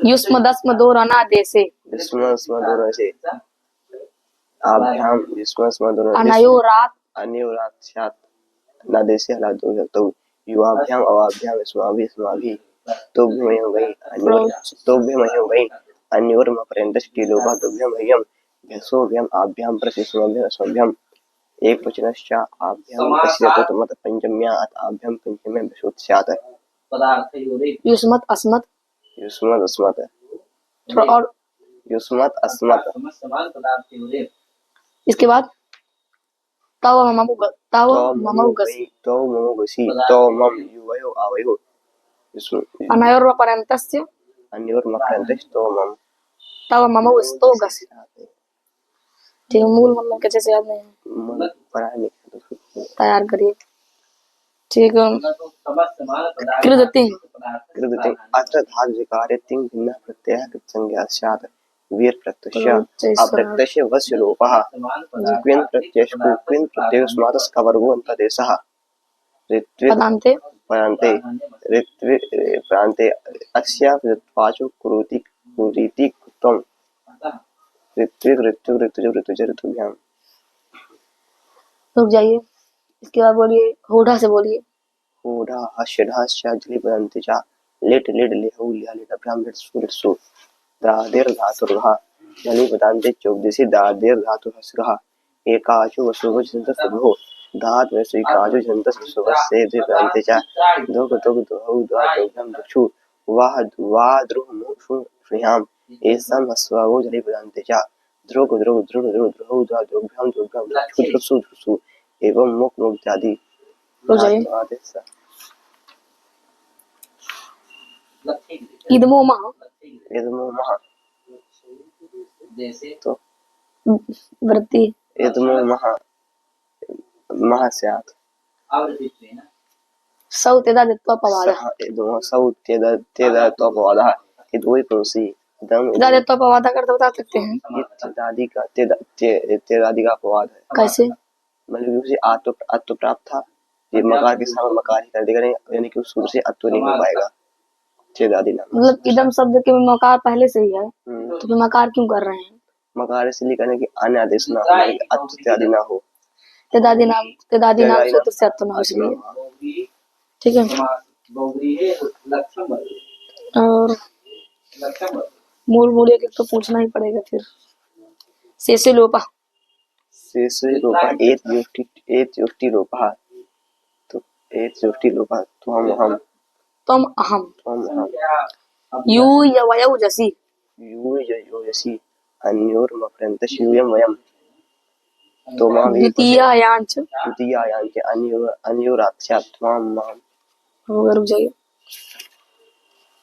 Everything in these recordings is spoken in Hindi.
युष्मदस्म दोरनादेशे युष्मस्मदोरसे आभ्याम युष्मस्मदोरसे अनयोरात् अन्योरात् नादेशे हलादो तो युवाभ्याम अवाभ्याम अस्माभिः तोभ्यमयो वै अन्योरम पर्यन्तश्च लोभः तोभ्यमयम् भ्यसोभ्यम आभ्याम प्रसिस्मभ्यम अस्मभ्यम एक वचनश्च आभ्याम प्रसिद्धतो मत पंचम्या आभ्याम पंचम्या भ्यसोत्स्यात् युष्मत् अस्मत् युष्मत् अस्मत् और युष्मत् अस्मत् इसके बाद तव ममौगसि तो ममोगसि तो मम युवयो आवयो अनयोर्पर्यन्तस्य अन्योर्मपर्यन्तस्तो मम तव ममौस्तोगसि। ठीक है, मूल मतलब कैसे से याद नहीं है, तैयार करिए। ठीक है, कृदति अत्र धातु विकारे तिंग भिन्न प्रत्ययः कृतसंज्ञा स्यात् वीर प्रत्यय अप्रत्यय वस्य लोपः क्विन् प्रत्ययस्मात् कवर्गो अंतदेशः पदान्ते प्रान्ते अस्य वाचो कुरुति त्वं ऋत्विक् रुक जाइए, इसके बाद बोलिए होढ़ा से बोलिए। होढ़ा हस्यढास्य जलि पदन्ति च लिट लिड लिहौ लिहा लिटभ्याम लिट्सु दादेर धातुर्घ जलि पदान्ते चौदिसि दादेर धातुर्हस्रः एकाचो वसुभो झन्त सुभो धात वैसिकाचो झन्त सुभस्य द्वे पदान्ते च दोग दोग दोहौ द्वा दोभ्याम दक्षु वाह वा द्रुह मुक्षु श्रियाम एषां हस्वावो जलि पदान्ते च द्रोग द्रोग द्रुह द्रुह द्रुहौ द्वा दोभ्याम दोभ्याम दक्षु दृसु दृसु एवं मुख मुख इत्यादि। इदमो मह तो वृत्ति इदमो मह स्यात् सौ तेदा दित्वापवादः इदमो सौ तेदा त्वपवादः इदोई पुंसी दम तेदा दित्वापवादः करते बता सकते हैं। तेदादि का तेदादि का अपवाद है। कैसे? मतलब उसे आत्व प्राप्त था, ये मकार के सामने मकार ही कर देगा, यानी कि उस सूत्र से अत्व नहीं हो पाएगा। तेदादि नाम मतलब इदम शब्द के मकार पहले से ही है, तो फिर मकार क्यों कर रहे हैं? मकार इसलिए करने की अन्य आदेश ना हो, अत्व इत्यादि ना हो। तेदादि नाम सूत्र से अत्व ना हो, इसलिए। ठीक है, और मूल मूल्य के तो पूछना ही पड़ेगा फिर। शेषे लोपा एत युक्ति लोपः तो एत युक्ति लोपः त्वम अहम यू यवयौ जसि अन्योर्मपर्यन्तश्च यूयं वयं तो मां द्वितीयायाञ्च अन्योरात् स्यात् त्वां मां। रुक जाइए।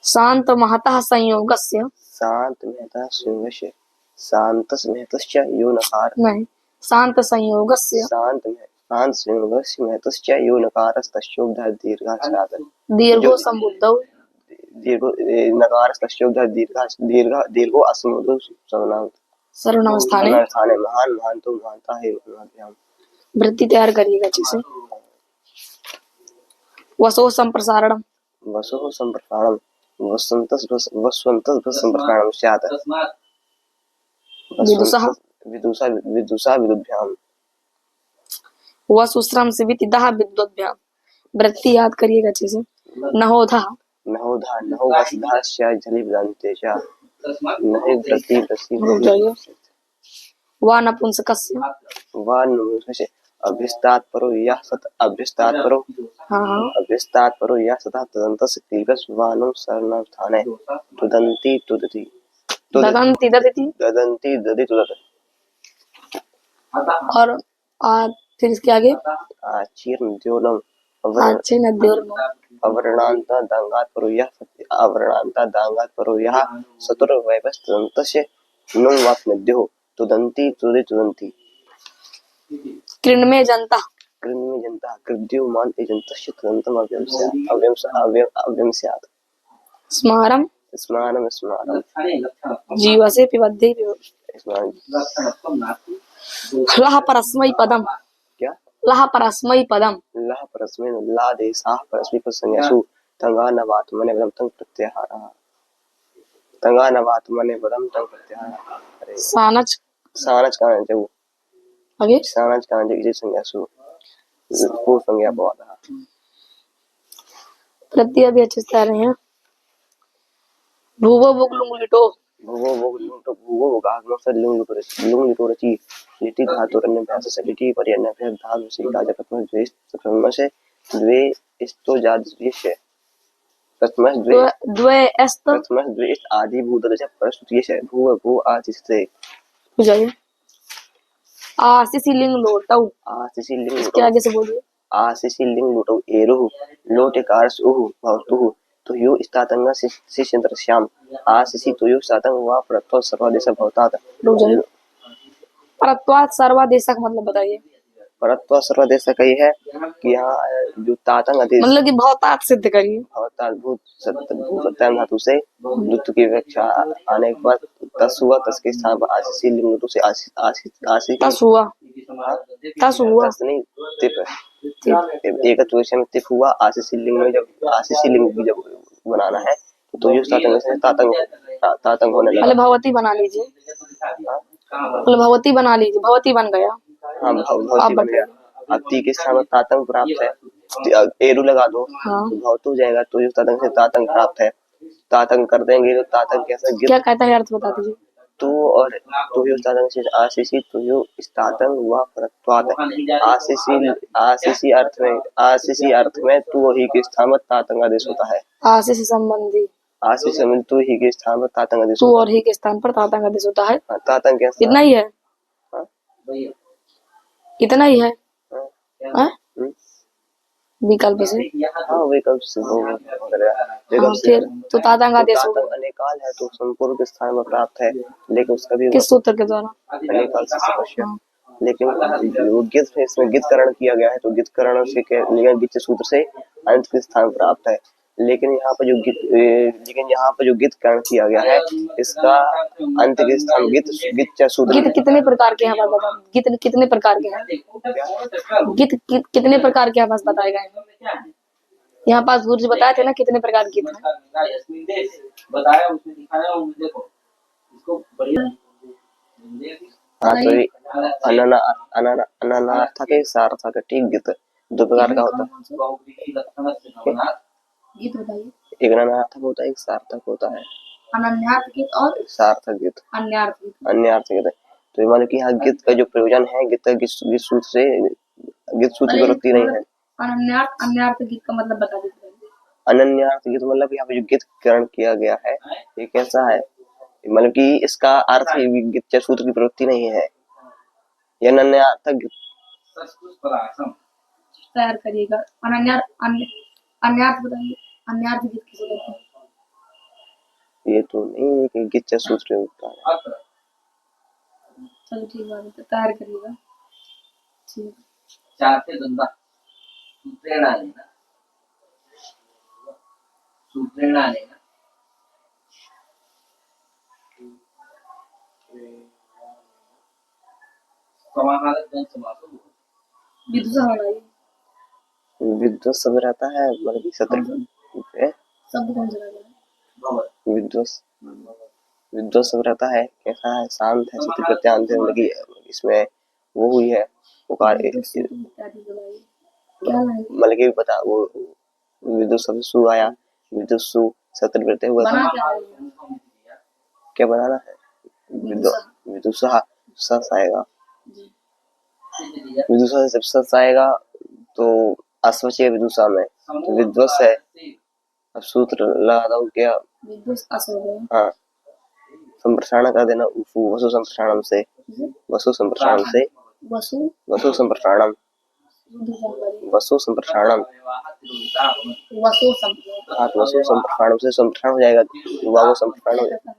शांत महतः संयोगस्य शान्तस् महतश्च यो नकार नहीं, शांत संयोगस्य महतश्च यो नकारस्तस्योक्तः दीर्घः स्यात् दीर्घो संबुद्धौ नकारस्तस्योक्तः दीर्घो असंबुद्धौ सर्वनामस्थाने महान महानतो महानता है महाभ्याम। वृत्ति तैयार करिएगा अच्छे से। वसो संप्रसारणम वसन्तस् संप्रसारणं स्यात् विदुषा विदुभ्याम। वसुश्रम से विदिदः विद्वद्भ्याम। वृत्ति याद करिएगा अच्छे से। नहोधा नहोवसधास्य जलि पदान्ते च नहि वृत्ति वा नपुंसकस्य अभ्यस्तात्परो यः सत अभ्यस्तात्परो यः सतः तदन्तस्य दीर्घस् वानो सर्वनामस्थाने तुदन्ति तुदति ददन्ति ददति ददति तुदत। और फिर इसके आगे आचीर्णद्योनम अवर्णान्त दांगात् परो यः सतुर वैवस्तदन्तस्य नुम वाप्नद्यो तुदन्ति तुदन्ति। कृण्मे जनता कृद्यो मान एजन्तस्य तदन्तम् अव्ययम् स्यात्। स्मारम जीवसे पिबद्धे लह परस्मै पदम। क्या? लह परस्मै पदम लह परस्मै लादेशाः परस्मै पद संज्ञासु तंगानवात मने पदम तंग प्रत्याहारः। तंगानवात मने पदम तंग प्रत्याहारः। अरे सानच सानच का जब आगे सानच का जब इसे संज्ञा सु पूर्व संज्ञा पवादः। प्रत्यय भी अच्छे से आ रहे हैं। भूवो बुगलुंग लिटो भुवो भुगलुंग तो भुवो भुगाग्नो से लुंग लिटो रची लिटि धातु रन्य भ्यास से लिटि पर्यन्य भ्यास धातु से का जगत में द्वे प्रथम से द्वे इस्तो जाद विषय प्रथम द्वे द्वे एस्त प्रथम द्वे इस आदि भूत जब प्रस्तुत ये भू भू आज से हो जाइए। आसिसी लिंग लोटऊ आसिसी लिंग इसके आगे से बोलिए। आसिसी लिंग लोटौ एरुः लोटे कारस उः भवतुः तो यो स्तातंग शिष्यंतर श्याम आसिसी तो यो स्तातंग वा प्रत्व सर्वदेश भवतात। रुक जाइए। परत्वात सर्वादेशक मतलब बताइए। परत्व सर्वदेश का ये है कि यहाँ जो तातंग आदेश मतलब कि भवतात सिद्ध करिए। भवतात भूत सत्यान धातु से द्वित्व की व्याख्या आने के बाद तस हुआ तस के स्थान पर आसिसी लिंग लोटौ से आसिस आसिस आसिस तस हुआ तस हुआ तस नहीं तिप एकत्व विषय में तिप हुआ आसिसी लिंग में जब आसिसी लिंग की जब बनाना है तो यो तातंग से तातंग होने लगा। पहले भगवती बना लीजिए। पहले भगवती बना लीजिए। भगवती बन गया। हाँ भवती बन गया। अब ती के स्थान पर तातंग प्राप्त है एरु लगा दो हाँ। तो भवतु हो जाएगा तो यो तातंग से तातंग प्राप्त है। तातंग कर देंगे तो तातंग कैसा क्या कहता है अर्थ बता दीजिए। तो और तो यो तातंग से आशीषी तो यो स्तातंग व परत्वात आशीषी अर्थ में तू ही के स्थान पर तातंग आदेश होता है। आशीष संबंधी आशीष में तू ही के स्थान पर तातंग आदेश तू होता और ही के स्थान पर तातंग आदेश होता है। है। तातंग कैसा इतना ही है। हाँ? इतना ही है। हाँ? हाँ? हम्म? विकल्प से हाँ विकल्प से हाँ फिर तो तातंग आदेश होगा। अनेकाल है तो संपूर्ण के स्थान में प्राप्त है लेकिन उसका भी किस सूत्र के द्वारा। अनेकाल से सदस्य हाँ। लेकिन गित इसमें गितकरण किया गया है तो गितकरण से गित सूत्र से अंत के स्थान प्राप्त है लेकिन यहाँ पर जो गितकरण किया गया है इसका अंत के स्थान गित सूत्र गीत कितने प्रकार के हैं बता। गीत कितने प्रकार के हैं। गीत कितने प्रकार के बस बताए गए हैं। यहाँ पास गुरु बताए थे ना कितने प्रकार के गीत हैं। बताया उसमें दिखाया देखो इसको बढ़िया। हाँ तो अननार्थक है सार्थक ठीक गीत दो प्रकार का होता है। गीत बताइए। एक अननार्थक होता है एक सार्थक होता है। अनन्यार्थ गीत और सार्थक गीत अन्यार्थ गीत। अन्यार्थ गीत तो मान लो कि यहाँ गीत का जो प्रयोजन है गीत सूत्र से गीत सूत्र की वृत्ति नहीं है। अन्यार्थ गीत का मतलब बता दीजिए। अनन्यार्थ गीत मतलब यहाँ पे जो गीतकरण किया गया है ये कैसा है मतलब कि इसका अर्थ गीत सूत्र की प्रवृत्ति नहीं है। यह अनन्यार्थक तैयार करिएगा। अन्यार्थ बताइए। अन्यार्थ गीत किसे कहते हैं। ये तो नहीं है कि गीत सूत्र होता है। चलो ठीक बात है तैयार करिएगा। ठीक चार से धंधा सूत्रेणा लेना समाहारक जन समास विदुषा बनाइए। विद्वत सब रहता है मतलब कि सत्र शब्द कौन सा रहता है। विद्वत सब रहता है कैसा है शांत है सत्य प्रत्यांत है मतलब कि इसमें वो हुई है पुकार मतलब कि बता वो विद्युत शब्द सु आया विद्युत सु सत्र प्रत्यय हुआ था। क्या बनाना है विदुषा सस आएगा विदुषा जब सस आएगा तो अस्वचय विदुषा में तो विद्वस है। अब सूत्र लगा दो क्या हाँ संप्रसारण कर देना वसु संप्रसारणम से वसु संप्रसारणम से वसु संप्रसारणम हाँ तो वसु संप्रसारणम से संप्रसारण हो जाएगा वाव संप्रसारण हो जाएगा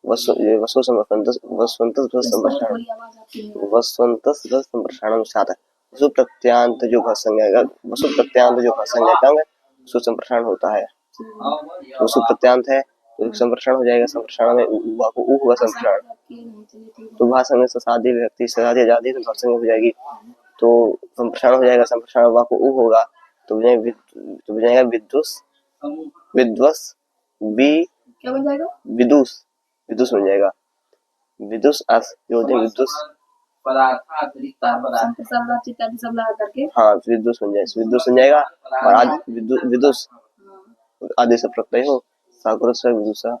वसु संप्रसारणम साथ वसु प्रत्यांत जो भाषण वसु प्रत्यांत जो भाषण वसु संप्रसारण होता है। वसु प्रत्यांत है तो संप्रसारण हो जाएगा संप्रसारण में हुआ संप्रसारण तो भाषण में ससादी व्यक्ति ससादी आजादी तो भाषण हो जाएगी तो संप्रसारण हो जाएगा संप्रसारण वाको उ होगा तो जाएगा विद्युस विद्वस बी क्या बन जाएगा? विदुष, विदुष बन जाएगा। विदुष अस जो होते हैं विदुष, संत सबला चित्तादि सब लगा करके हाँ विदुष बन जाएगा, विदुष बन जाएगा। और आदि विदुष आदि से प्रत्यय हो साकुर से विदुषा।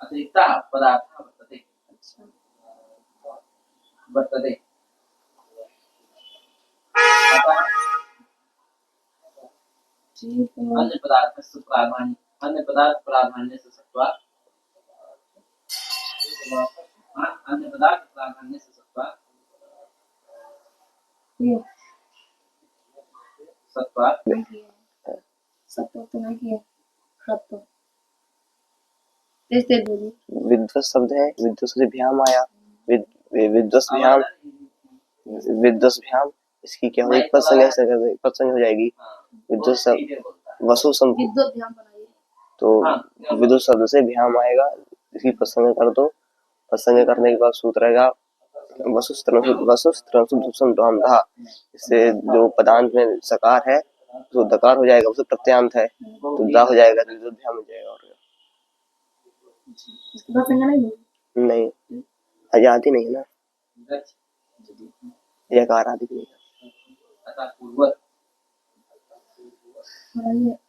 ठीक है। अन्य पदार्थ से प्राधान्य, अन्य पदार्थ प्राधान्य से सत्वा, अन्य पदार्थ प्राधान्य से सत्वा, ये सत्वा नहीं किया, सत्व तो नहीं किया, सत्व तेज तेज बोलिए। विद्वस शब्द है, विद्वस से भ्याम आया, विद्वस भ्याम, विद्वस भ्याम इसकी क्या होगी? पदसंज्ञा हो जाएगी। विद्वस वसु विद्युत ध्यान बनाइए। तो विद्युत शब्द से भ्याम आएगा, इसकी पदसंज्ञा कर दो। पदसंज्ञा करने के बाद सूत्र रहेगा इससे जो पदांत में सकार है तो दकार हो जाएगा, उसे प्रत्यांत है तो दा हो जाएगा, तो विद्युत भ्याम हो जाएगा। और इसकी पदसंज्ञा नहीं होगी? नहीं, आजादी नहीं है ना, यकार आदि नहीं है।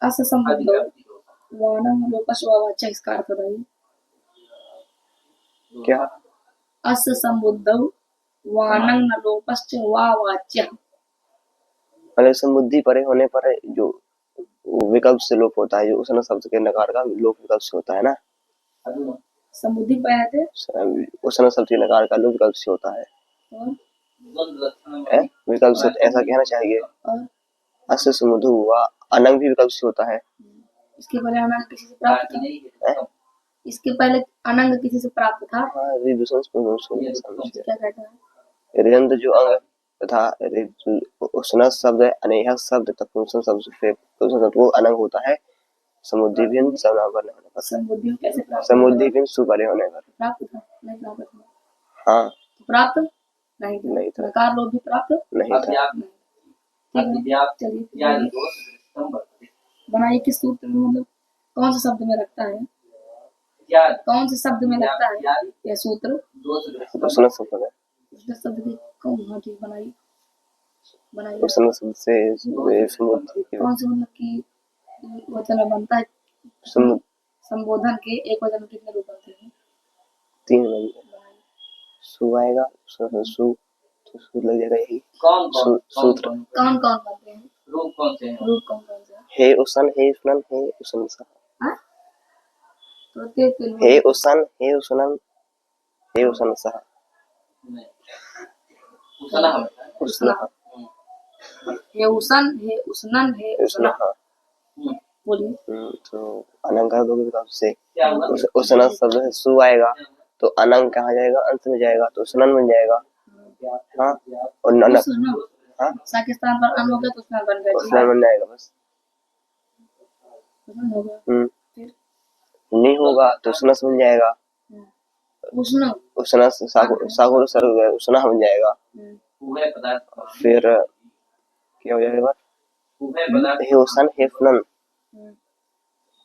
असंबद्ध वाणं लोपस वाच्य इसका अर्थ बताइए। क्या? असंबद्ध वाणं लोपस वाच्य, मतलब समुद्धि परे होने पर जो विकल्प से लोप होता है, जो उस शब्द के नकार का लोप विकल्प से होता है ना, समुद्धि पाया थे उस शब्द के नकार का लोप विकल्प से होता है। विकल्प से ऐसा कहना चाहिए। अस्य समुद्धि हुआ, अनंग भी विकल्प से होता है। इसके पहले अनंग किसी से प्राप्त था? इसके पहले अनंग किसी से प्राप्त था? क्या कहता है? ऋदंत जो अंग तथा उष्ण शब्द है, अनेह शब्द तथा पुंसन शब्द वो अनंग होता है। समुद्धि भिन्न सवनावर्ण होने पर, समुद्धि कैसे प्राप्त? समुद्धि भिन्न सुपरे होने पर प्राप्त था? नहीं प्राप्त था। हाँ, प्राप्त नहीं था। नकार लोप भी प्राप्त नहीं था। चलिए बनाइए किस सूत्र में, मतलब कौन से शब्द में रखता है, कौन से शब्द में लगता है यह सूत्र? उष्ण शब्द है, शब्द की कौन? हाँ ठीक, बनाइए बनाइए। उष्ण शब्द से समुद्धि कौन से मतलब की वचन में बनता है? संबोधन के एक वचन में कितने रूप बनते हैं? 3 बनते हैं। सु आएगा, सु तो सु लग जाएगा यही। सूत्र कौन कौन बनते हैं? रूप कौन से हैं? रूप कौन कौन से हैं? हे उसन, हे उष्णन, हे उष्ण सा। हाँ? तो हे उसन, हे उष्णन, हे उष्ण सा। उष्ण उष्ण हे उसन, हे उष्णन, हे उष्ण बोलिए। तो अनंग कर दोगे तो से उष्ण शब्द है, सु आएगा तो अनंग कहाँ जाएगा? अंत में जाएगा तो उष्णन बन जाएगा। हाँ, और ननक हाँ के स्थान पर अन हो गया तो उष्णन बन गया। उष्णन बन जाएगा बस। हो गया। फिर नहीं होगा तो उष्णस बन जाएगा। उष्ण उष्ण सागुर सर्व उष्णा बन जाएगा। फिर क्या हो जाएगा? हे उष्ण, हे फलन,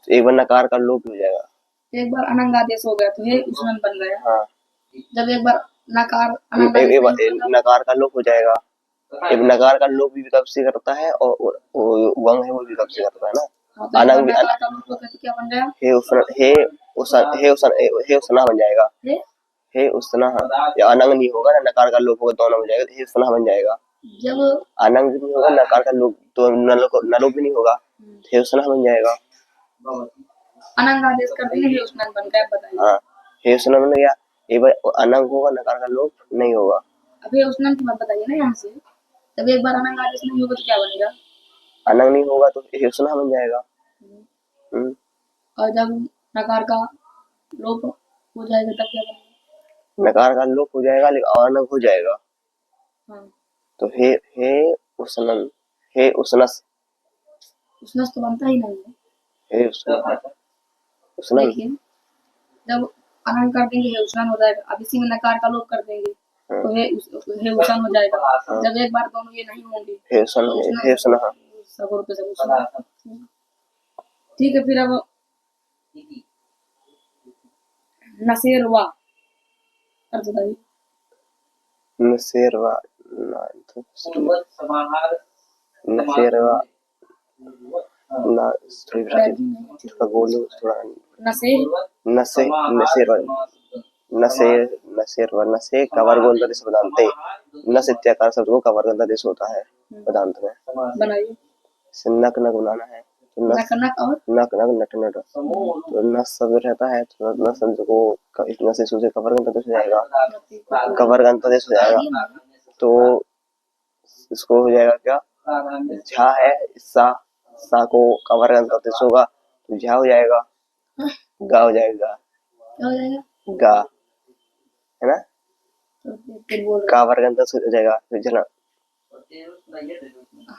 एक बार नकार का लोप हो जाएगा। एक बार अनंग आदेश हो गया तो हे उष्णन बन गया। हाँ, जब एक बार नकार नकार का लोप हो जाएगा। एक नकार का लोप भी विकल्प से करता है और वंग है वो विकल्प से करता है ना। अनंग भी क्या बन गया? हे उष्णा बन जाएगा। हे उष्णा या अनंग नहीं होगा ना, नकार का लोप होगा, दोनों बन जाएगा। हे उष्णा बन जाएगा। जब अनंग भी नहीं होगा, नकार का लोप तो नलोप भी नहीं होगा, हे उष्णा बन जाएगा। अनंग आदेश कर दिए, हे उष्णन बन गया। बताइए। हाँ, हे उष्णा बन गया। एक बार अनंग होगा, नकार का लोप नहीं होगा। अब हे उष्णन की बात बताइए ना यहाँ से। जब एक बार अनंग आदेश नहीं होगा तो क्या बनेगा? अनंग नहीं होगा तो हे उष्णा बन जाएगा। और जब नकार का लोप हो जाएगा तब क्या बनेगा? नकार का लोप हो जाएगा लेकिन अनंग हो जाएगा। हाँ। तो हे उष्णन, हे उष्णस, उष्णस तो बनता ही नहीं है। हे उष्णन लेकिन जब अनंग कर देंगे हे उष्णन हो जाएगा। अब इसी में नकार का लोप कर देंगे तो हे उष्णन हो जाएगा। जब एक बार दोनों ये नहीं होंगे हे उष्ण, हे उष्ण। सब ठीक है, फिर अब नसेरवा अर्थ बताइए। नसेरवा नसेरवा ना थोड़ा बोलो थोड़ा। नसेर नसे नसेरवा नसेर नसेरवा नसे कवर्गों देश पदांते नस इत्याकार शब्द को कवर्गंता देश होता है पदांत में। बनाइए। नक नक बनाना है तो नस नक नक और नक नक नट नट तो नस शब्द रहता है तो नस शब्द को नस से कवर्गंता देश हो जाएगा, कवर्गंता देश हो जाएगा तो इसको हो जाएगा क्या, झा है सा, सा को कवर्गंता देश होगा तो झा हो जाएगा, गा हो जाएगा, क्या हो जाएगा? गा है ना, तो फिर बोल का वर्गंता हो जाएगा फिर जन्म,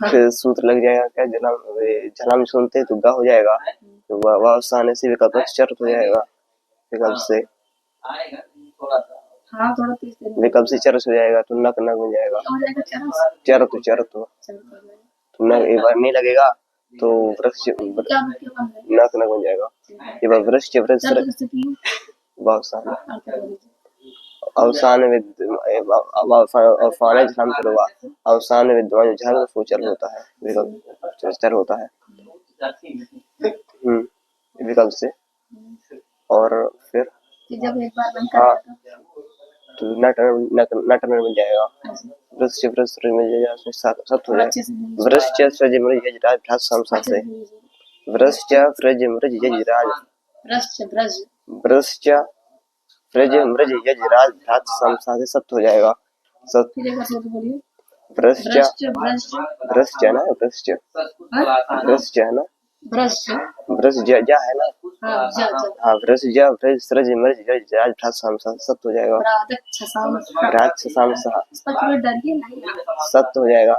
फिर सूत्र लग जाएगा क्या जन्म जन्म सुनते तो गा हो जाएगा तो वह आने से विकल्प चर्त हो जाएगा, विकल्प से हाँ थोड़ा तेज तेज विकल्प से चरस हो जाएगा तो नक नक हो जाएगा, क्या हो जाएगा? चरस चरत चरत चरस हो जाएगा। तो नक एक बार नहीं लगेगा तो वृक्ष क्या क्या बन जाएगा? नक नक हो जाएगा, ये बार वृक्ष वृक्ष चरस किससे की? अवसान अर्थ बोलिए। अवसान अवसान जन्म शुरुआ अवसान विद्वान झर फूचर होता है, विकल्प चर होता है विकल्प से। और फिर कि जब एक बार बंद हाँ कर देगा तो नट बन जाएगा, वृक्ष वृक्ष मिल जाएगा उसमें सत हो अच्छे से जाएगा, बोलिए। वृक्ष फ्रज मृज यजराज भ्रात समसा अच्छे से, से बोलिए। वृक्ष फ्रज मृज यजराज ब्रश ब्रश वृक्ष फ्रज मृज यजराज भ्रात समसा से सत हो जाएगा, सत फिर एक बार से बोलिए। वृक्ष ब्रश ब्रश वृक्ष है ना, वृक्ष वृक्ष है ना, ब्रश वृक्ष जा है ना, हाँ जा जा हाँ वृक्ष जा वृक्ष फ्रज मृज यजराज भ्रात समसा से सत हो जाएगा, बराबर छसाम भ्रात समसा इस पर थोड़ा डरिए नहीं ना। सत हो जाएगा,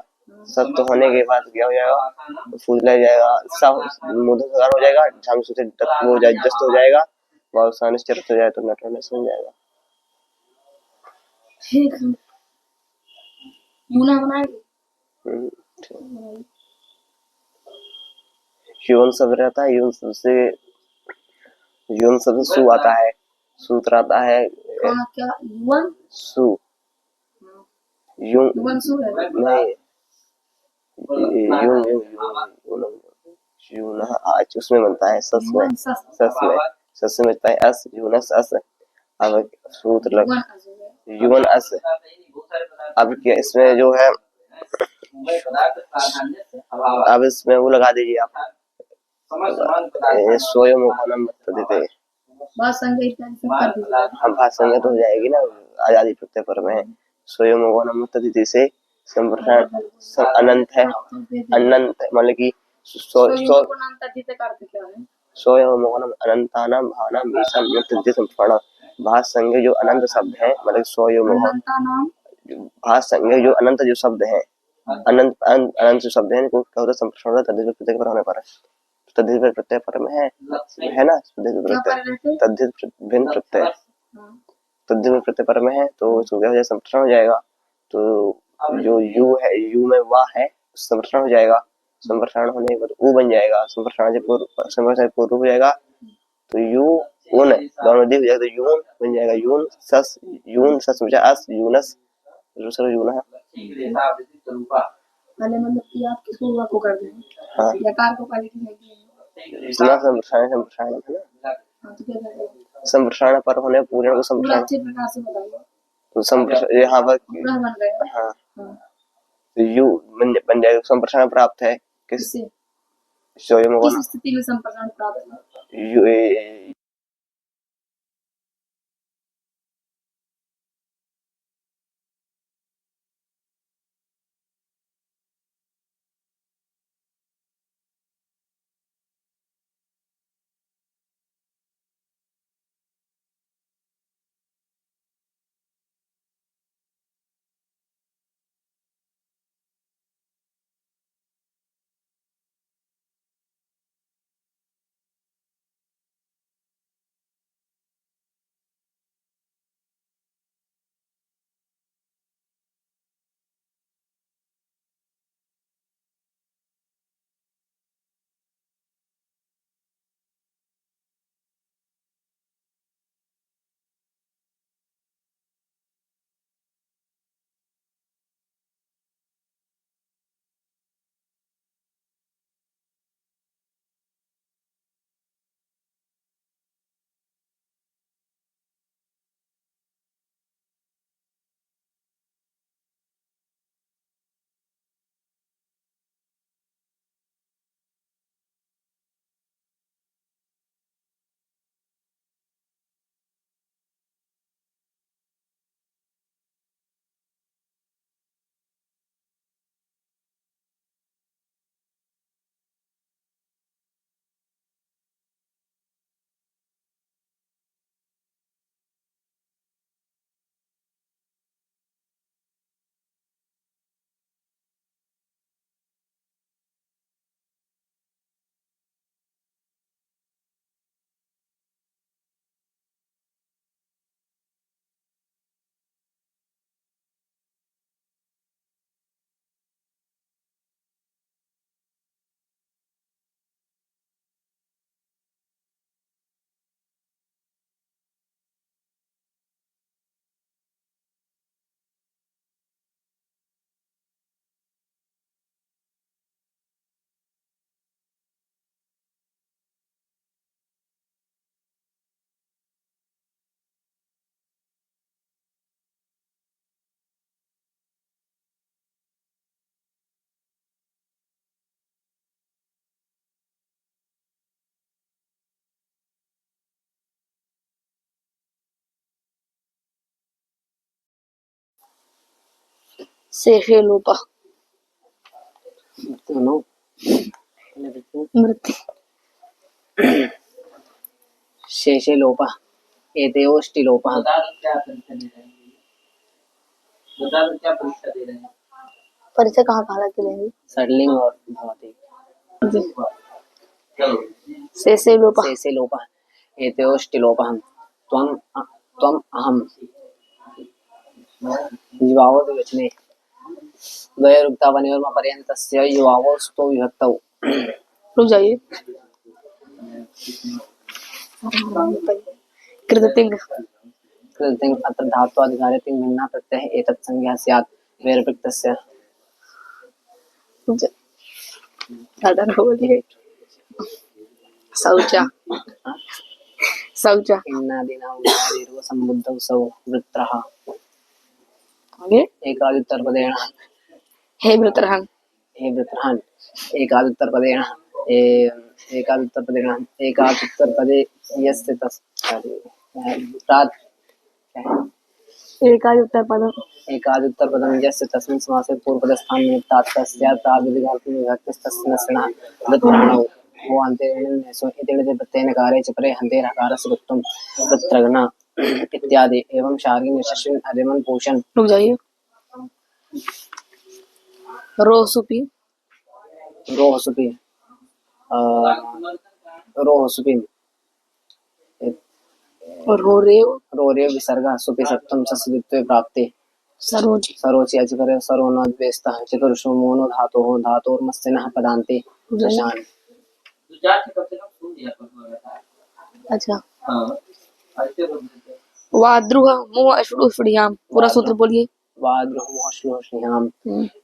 सत्य होने के बाद क्या हो जाएगा, फूल लग जाएगा, सब मुद्दा हो जाएगा, झांग से हो जाए जस्त हो जाएगा, और सानिस चरत हो जाए तो नटने सुन जाएगा। ठीक है यूना बनाएंगे। यौन शब्द रहता है, यौन शब्द से यौन शब्द सु आता है, सूत्र आता है कौन क्या युवन सु यूं युवन सु है नहीं यूं यूं यूं आज उसमें बनता है सस में, सस में सस में बनता है अस यूनस अस। अब सूत्र लग युवन अस, अब क्या इसमें जो है, अब इसमें वो लगा दीजिए आप स्वयं देते बात संगीत कर दीजिए। हम भाषा में तो हो जाएगी ना, आजादी प्रत्यय पर में स्वयं देते से संप्रसारण अनंत है, अनंत मतलब कि स्वयं अनंतानाम भावनाम संप्रसारण भाष संज्ञ जो अनंत शब्द है, मतलब स्वयं भाष संज्ञ जो अनंत जो शब्द है, अनंत अनंत जो शब्द है इनको क्या होता है संप्रसारण तद्धित प्रत्यय पर होने पर, तद्धित प्रत्यय पर में है ना, तद्धित भिन्न प्रत्यय तद्धित प्रत्यय पर में है तो इसको क्या हो जाएगा संप्रसारण हो जाएगा, तो जो यू है यू में वाह है संप्रसारण हो जाएगा, संप्रसारण होने के बाद ऊ बन जाएगा, संप्रसारण पूर्व हो जाएगा तो यू उन दोनों दी हो जाएगा तो यून बन जाएगा, यून सस बचा अस यूनस दूसरा यूना है। पहले मतलब कि आप किसको हुआ को कर दें, हाँ यकार को पहले की नहीं इतना संप्रसारण है ना, हाँ तो क्या करें संप्रसारण पर होने पूर्ण को पूरा संप्रसारण अच्छे प्रकार से बताइए। तो संप्रसारण यहाँ पर पूरा बन गया। हाँ हाँ तो यू बन जाएगा, संप्रसारण प्राप्त है किससे स्वयं किस स्थिति में संप्रसारण प्राप्त है? यू शेषे लोप दोनों मृत्यु शेषे लोपः एतयोष्टि लोपः बता दो क्या परीक्षा दे रहे हैं, बता दो क्या परीक्षा दे रहे हैं। परीक्षा कहाँ लग लेंगे षड्लिंग और भवति जी चलो शेषे लोप शेषे लोपः एतयोष्टि लोपः त्वं त्वम् अहं युवावद्वचने द्वयोरुक्तावनयोर्मपर्यन्तस्य युवावस्तौ विभक्तौ रुक जाइए कृततिंग कृतिं अत्र धात्वाधिकारे तिङ् भिन्ना प्रत्ययः एतत् संज्ञा स्यात् वैरपिक्तस्य दादा बोलिए शौचा शौचा इन्नादिना उदादीर्घ सम्बुद्धौ सौ वृत्रः आगे एकादुत्तरपदेन हे वृत्रहं हे वृत्रहान् एकादुत्तरपदेन एकादुत्तरपदे यस्य तस् प्रात् एकादुत्तरपदम् एकादुत्तरपदं यस्य तस्मिन् समासे पूर्वपदस्थानं निमित्तात् तस्यात् प्रातिपदिकार्थं विभक्तिस्तस्य नस्रणः वृत्रगणौ हो अन्तेनेषु इति प्रत्ययेन कारे च परे हन्तेर् हकारस्य वृत्तं वृत्रगण इत्यादि एवं शार्ङ्गी यशस्विन् अर्यमन् पोषन् रुक जाइए रोसुपी रोहसुपि रोहसुपि और हो रेव रोरेव विसर्गः सुपि सप्तम सस्वित्वे प्राप्ते सरोज सरोचि अजकर सरो न द्वेस्तः चतुर्षु मोनो धातोर्मस्तिनः पदान्ते दशान् तो चार से कम सुन लिया करो लगातार। अच्छा हाँ ऐसे बोल देते हैं। वाद्रुह मुह अश्रुष्फुड़ियाम पूरा सूत्र बोलिए वाद्रुहमोश्लोष्ण्याम्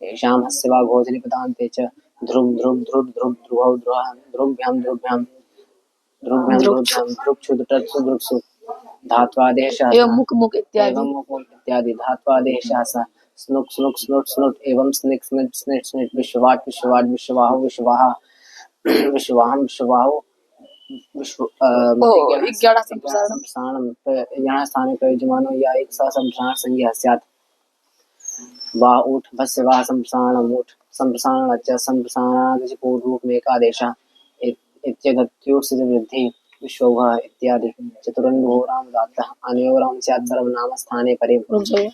येषां हस्य वा घोषणि पदान्ते च ध्रुव ध्रुव ध्रुव ध्रुव ध्रुवौ ध्रुवः ध्रुवभ्यां ध्रुवभ्यां ध्रुवभ्यां ध्रुवभ्यां ध्रुक्षु दृक्षु दृक्षु धात्वादेशः एवं मुख मुख इत्यादि एवं मुकुट इत्यादि धात्वादेशः स स्नुक् स्नुक् स्नुट् स्नुट् एवं स्निक् स्निट् स्निट् स्निट् विश्ववाट् विश्ववाट् विश्ववाहु विश्ववाहा विश्ववाहं विश्ववाहु विश्व ओ 11 संप्रसारण संप्रसारणं यहाँ स्थाने प्रयुज्यमानो या एक सा संप्रसारण संज्ञा स्यात् वा उठ भस्य वा संप्रसारणम् उठ संप्रसारण च संप्रसारणादिच पूर्वरूपमेकादेशः इत्यगत्योर्सित वृद्धि विश्वभः इत्यादि चतुरन्होरां दातः अनयोरां स्यात् सर्वनाम स्थाने परे रुक जाइए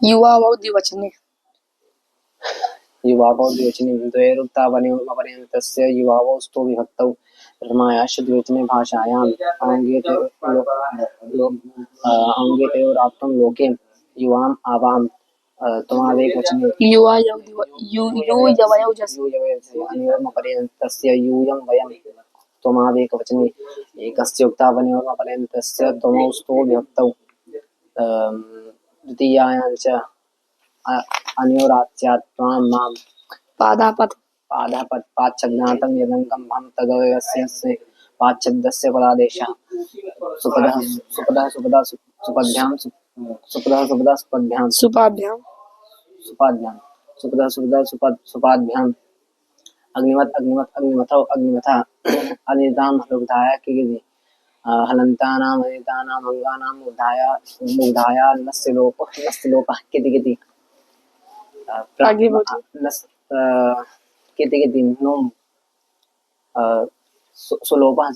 युवा व द्विवचने युवावो द्विवचने द्वयोरुक्तावनयोर्मपर्यन्तस्य युवावो स्तो विभक्तौ प्रथमायाश्च द्विवचने भाषायाम् अङ्गेतयोराप्तं लोके युवाम् आवाम् त्वमावेकवचने युवा यु यवयो जस अनयोर्मपर्यन्तस्य यूयं वयं त्वमावेकवचने एकस्य उक्तावनयोर्मपर्यन्तस्य त्वमौ स्तो विभक्तौ द्वितीयायां च अनयोरात् त्वां मां पादापद पादापत् पाच्छब्दान्तं यदङ्कं भं तदवयस्य पाच्छब्दस्य पदादेशः सुपदः सुपदः सुपदा सुपद्भ्यां सुपदः सुपदा सुपद्भ्यां सुपाभ्याम सुपाद्भ्यां सुपदः सुपदा सुपाद्भ्याम् अग्निवत् अग्निवत् अग्निमथौ अग्निमथा अनितां हलुधाय किगिति हलन्तानाम् अनितानाम् अङ्गानाम् उद्धाय नस्य लोपः किति आगे बढ़िए किति नुम् सुलोपः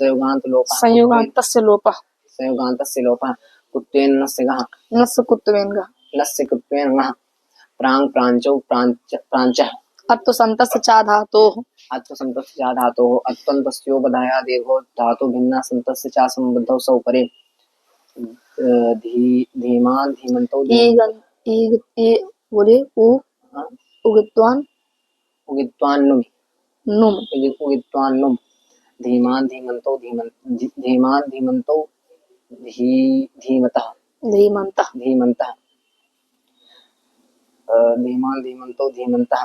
संयोगान्तस्य लोपः संयोगान्तस्य लोपः कुत्वेन नस्य गः नस्य कुत्वेन गा नस्य कुत्वेन गः प्राङ् प्राञ्चौ प्राञ्चः अत्वसन्तस्य चा धातोः अत्वसन्तस्य चा धातोः अत्वन्तस्योपधाया दीर्घो धातु भिन्ना सन्तस्य चा सम्बद्धौ सौ परे धीमान् धीमन्तौ बोले उगित्वान उगित्वान्नुम् नुम उगित्वान्नुम् धीमान् धीमन्तौ धीमतः धीमन्तः धीमन्तः धीमान् धीमन्तौ धीमन्तः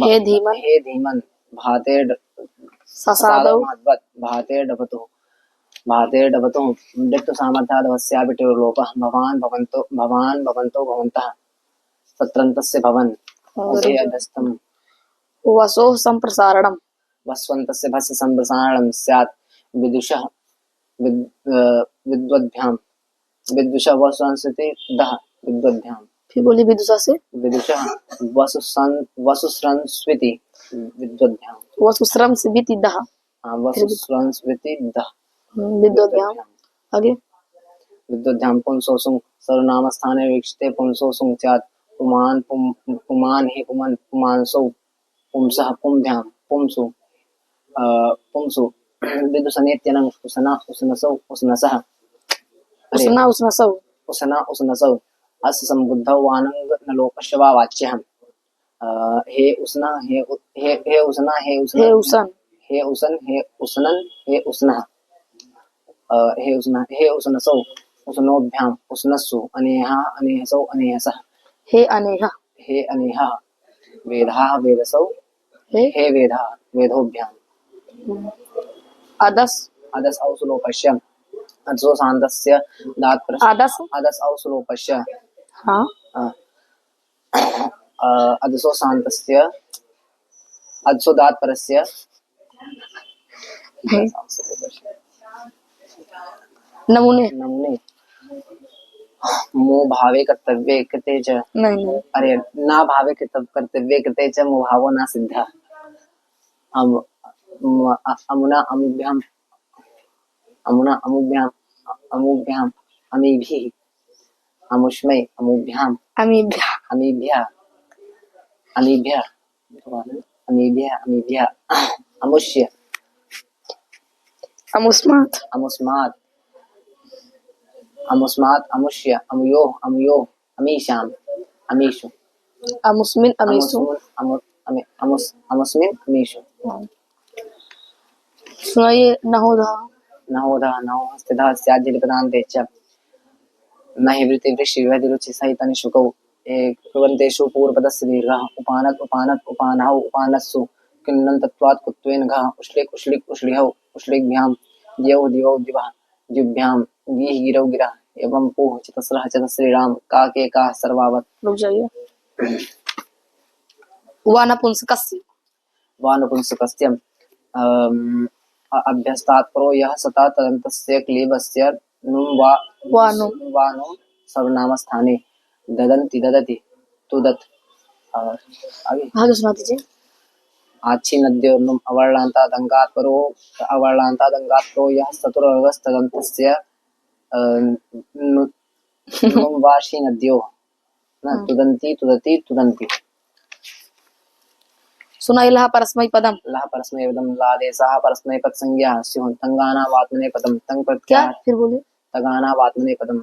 हे धीमन हे धीमन् भाते ससादौ भाते डबतु मृत्यु सामर्थ्यादवस्यापि टिर्लोपः भवान् भवन्तौ भवन्तः तत्रन्तस्य भवन् उभे अधस्थं वसोः संप्रसारणम् वस्वन्तस्य भस्य संप्रसारणं स्यात् विदुषः विद्वद्भ्यां विदुषा वसुसंस्कृति दह विद्वद्भ्याम। फिर बोलिए विदुषा से। विदुषा वसुसंस्कृति विद्वद्भ्याम। वसुश्रम से बीती दह। हाँ, वसुसंस्कृति दह विद्वद्भ्याम। आगे। विद्वद्भ्याम पुंसो सुंग सर्वनाम स्थाने वीक्षते पुंसो सुंग स्यात् पुमान पुमान ही पुमन पुमांसो पुंसः पुंभ्याम पुंसु पुंसु विदुषनेत्यनं उसना उसनसौ उसनसः। उसना उसनसौ। उसना उसनसौ अस्य संबुद्धौ वानंग नलोकस्य वा वाच्यः। हे उसना हे उसना हे हे उसना उसन। हे उसन हे उसनन हे उसनः। हे उसना हे उसनसौ उसनोभ्याम उसनस्सु अनेहा अनेहसौ अनेहसः। हे अनेहा। हे अनेहा वेदाः वेदसौ हे हे वेदा वेदोभ्याम। अदस। अदस औसुलोपश्य अदसो शान्तस्य दात् आदस। अदस औसुलोपश्य। हाँ। अदसो शान्तस्य अदसो दात् परस्य नमूने। नमूने मो भावे कर्तव्ये कृते च। नहीं। अरे ना भावे कर्तव्ये कृते च मो भावो न सिद्धः। अमुना अमुभ्याम अमुना अमुभ्याम अमुभ्याम अमीभिः अमुष्मै अमुभ्याम अमीभ्या। अमीभ्यः अमीभ्यः अमीभ्यः अमीभ्यः अमुष्य अमुस्मात्। अमुस्मात् अमुस्मात् अमुष्य अमुयो अमुयो अमीशाम अमीषु अमुस्मिन अमीसु। अमुस्मिन अमीषु। सुनाइए नहोधा। नहोधा नहो स्थितः स्याज्जलिपदान्ते च न हि वृत्ति वृष्टि रुचि सहित निशुकौ कुर्वन्तेषु पूर्वपदस्य दीर्घः उपानत् उपानत् उपानहौ उपानस्सु किन्नन्तत्वात् कुत्वेन घः उश्लिक् उश्लिक् उश्लिहौ उश्लिग्भ्यां द्यौ द्यौ दिवः द्युभ्यां गीः गिरौ गिरः एवं पूः चतस्रः चतस्रीराम काके काः सर्वावत्। रुक जाइए। वानपुंसकस्य। वानपुंसकस्य अभ्यस्तात् परो यः सता तदन्तस्य क्लीबस्य नुं वा वानु सर्वनामस्थाने ददन्ति ददति तुदत्। आगे सुना दीजिए। आच्छिन्नद्योर्नुम् अवर्णान्तादङ्गात् परो यः चतुरर्गस्तदन्तस्य नुं वा शीनद्योः न तुदन्ति तुदति तुदन्ति। सुनाइए लहा परस्मैपदम। लः परस्मैपदम लादेशः परस्मैपद संज्ञा स्युः तङ्गानावात्मनेपदं तङ् क्या? प्रत्याहार फिर बोलिए। तगानावात्मनेपदं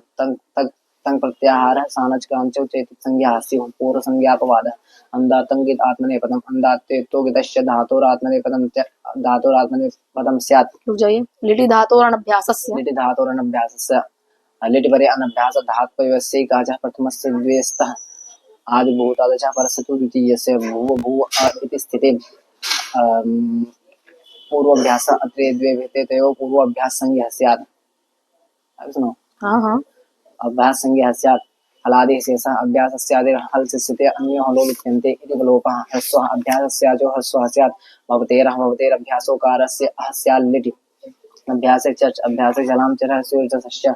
तङ् प्रत्याहारः सानचकाञ्चौ चेतत् संज्ञा स्युः पूर्व संज्ञापवादः अन्धातङ्गित आत्मनेपदम् अन्धात्वेतो गितस्य धातोरात्मनेपदं स्यात्। रुक जाइए। लिटि धातोरनभ्यासस्य। लिटि धातोरनभ्यासस्य लिटि परे अनभ्यास धात्वयस्यैकाचः प्रथमस्य द्वेस्तः आदिभूतादचः परस्य तु द्वितीयस्य भुव भुव इति स्थिते पूर्वाभ्यास अत्रे द्वे भेते तयोः पूर्वाभ्यास संज्ञा स्यात्। सुनो। हाँ। अभ्यास संज्ञा स्यात् हलादेः शेषः अभ्यासस्यादेः हल् से स्थिते अन्यो हलो लिप्यन्ते इति लोपः ह्रस्वः अभ्यासस्याजो ह्रस्वः स्यात् भवतेरः भवतेरभ्यासोकारस्य अः स्यात् लिटि अभ्यासे चर्च अभ्यासे जलां चरः स्यूर्चस्य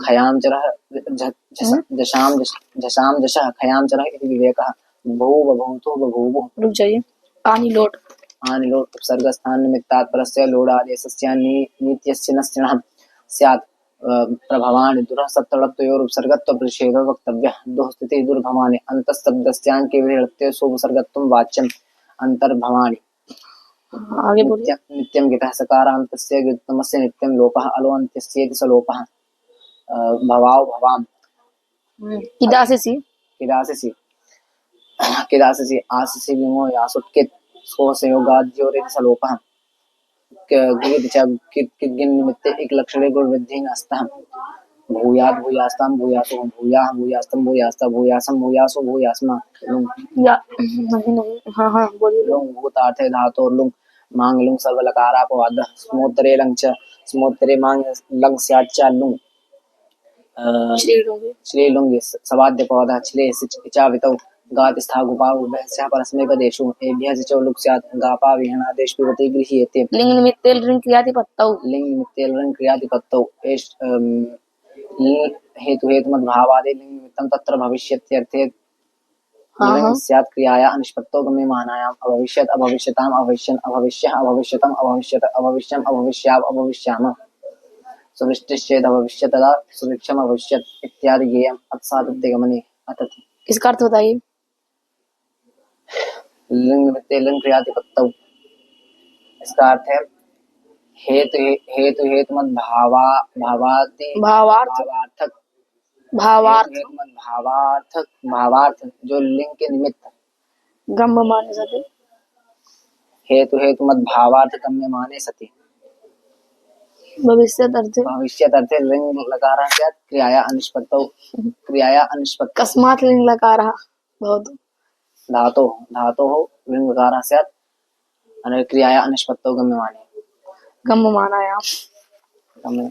खयां चरः झषां जशः खयां चरः इति विवेकः बहु बभूतो बभूवुः। रुक जाइए। आनी लोट। आनि लोट उपसर्गस्थान निमित्तात् परस्य लोडादेशस्य नित्यस्य नस्तिनः स्यात् प्रभवानि दुरः सत्तळत्वयोः उपसर्गत्व प्रतिषेधो वक्तव्यः दुः स्थितिः दुर्भवानि अन्तःशब्दस्याङ्के विहृत्य सोपसर्गत्वं वाच्यम् अन्तर्भवानि। आगे बोलिए। नित्यं गितः सकारान्तस्य व्युत्तमस्य नित्यं लोपः अलो अन्त्यस्येति स लोपः भवाव भवाम। किदासि आसि लिंगो यासुट्कित सो संयोगाद्योरिति स लोपः गीत च किद्गिन निमित्ते एक लक्षणे गुण वृद्धि नस्तः भूयात् भूयास्तां भूयासो भूयाः भूयास्तं भूयास्ता भूयासं भूयासो भूयास्मा या नहीं। हाँ बोलिए। लुंग भूतार्थे धातोर लुंग मांग लुंग सर्वलकारापवादः स्मोत्तरे लंग च स्मोत्तरे मांग लंग स्याच्च लुंग श्रीलुंग सवाद्यपवादः छिले इचावितौ गात स्थागुपाव उभयस्याः परस्मैपदेषु एभ्यः च लुक् स्यात् गापा विहणादेश पिबति गृह्येते। लिंग निमित्ते लृङ् क्रियातिपत्तौ हेतु हेतु मत भावादि लिंग निमित्तं तत्र भविष्यत्यर्थे हाँ हाँ लिंग स्यात् क्रियाया अनिष्पत्तो गम्यमानायाम् अभविष्यत् अभविष्यताम् अभविष्यन् अभविष्यः अभविष्यतम् अभविष्यत अभविष्यम् अभविष्याव अभविष्याम सुवृष्टिश्चेद अभविष्यत् तदा सुभिक्षम अभविष्यत् इत्यादि ज्ञेयम् अत्सादित्यगमने अतति। इसका अर्थ बताइए। लिंग निमित्ते लिंग क्रियातिपत्तौ, इसका अर्थ है हेतु हेतु मत भावाति भावार्थ भावार्थक भावार्थ हेतु मत भावार्थ जो लिंग के निमित्त गम्य माने सती हेतु मत भावार्थ गम्य माने सति भविष्य अर्थ भविष्यत अर्थे लिंग लकारः स्यात् क्रियाया अनिष्पत्त कस्मात् लिंग लकार बहुत धातो लिंग लकारः स्यात् अने क्रियाया अनिष्पत्तो गम्य माने गम्य माना है गम्य।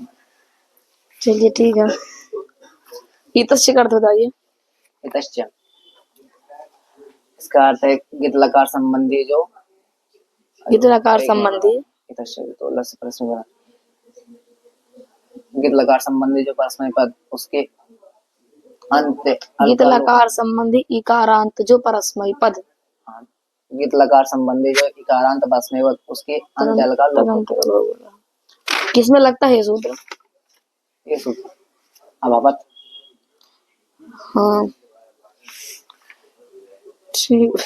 चलिए ठीक है। इतस्य का अर्थ बताइए। इतश्च, इसका अर्थ है गित लकार संबंधी जो गीत लकार संबंधी इतश्च तो लस प्रश्न बना गित लकार संबंधी जो परस्मय पद उसके अंत गीत लकार संबंधी इकारांत जो परस्मय पद गीत लकार संबंधी जो इकारांत परस्मय पद उसके अंत लकार लोप किसमें लगता है ये सूत्र? ये सूत्र अभावत। हाँ ठीक।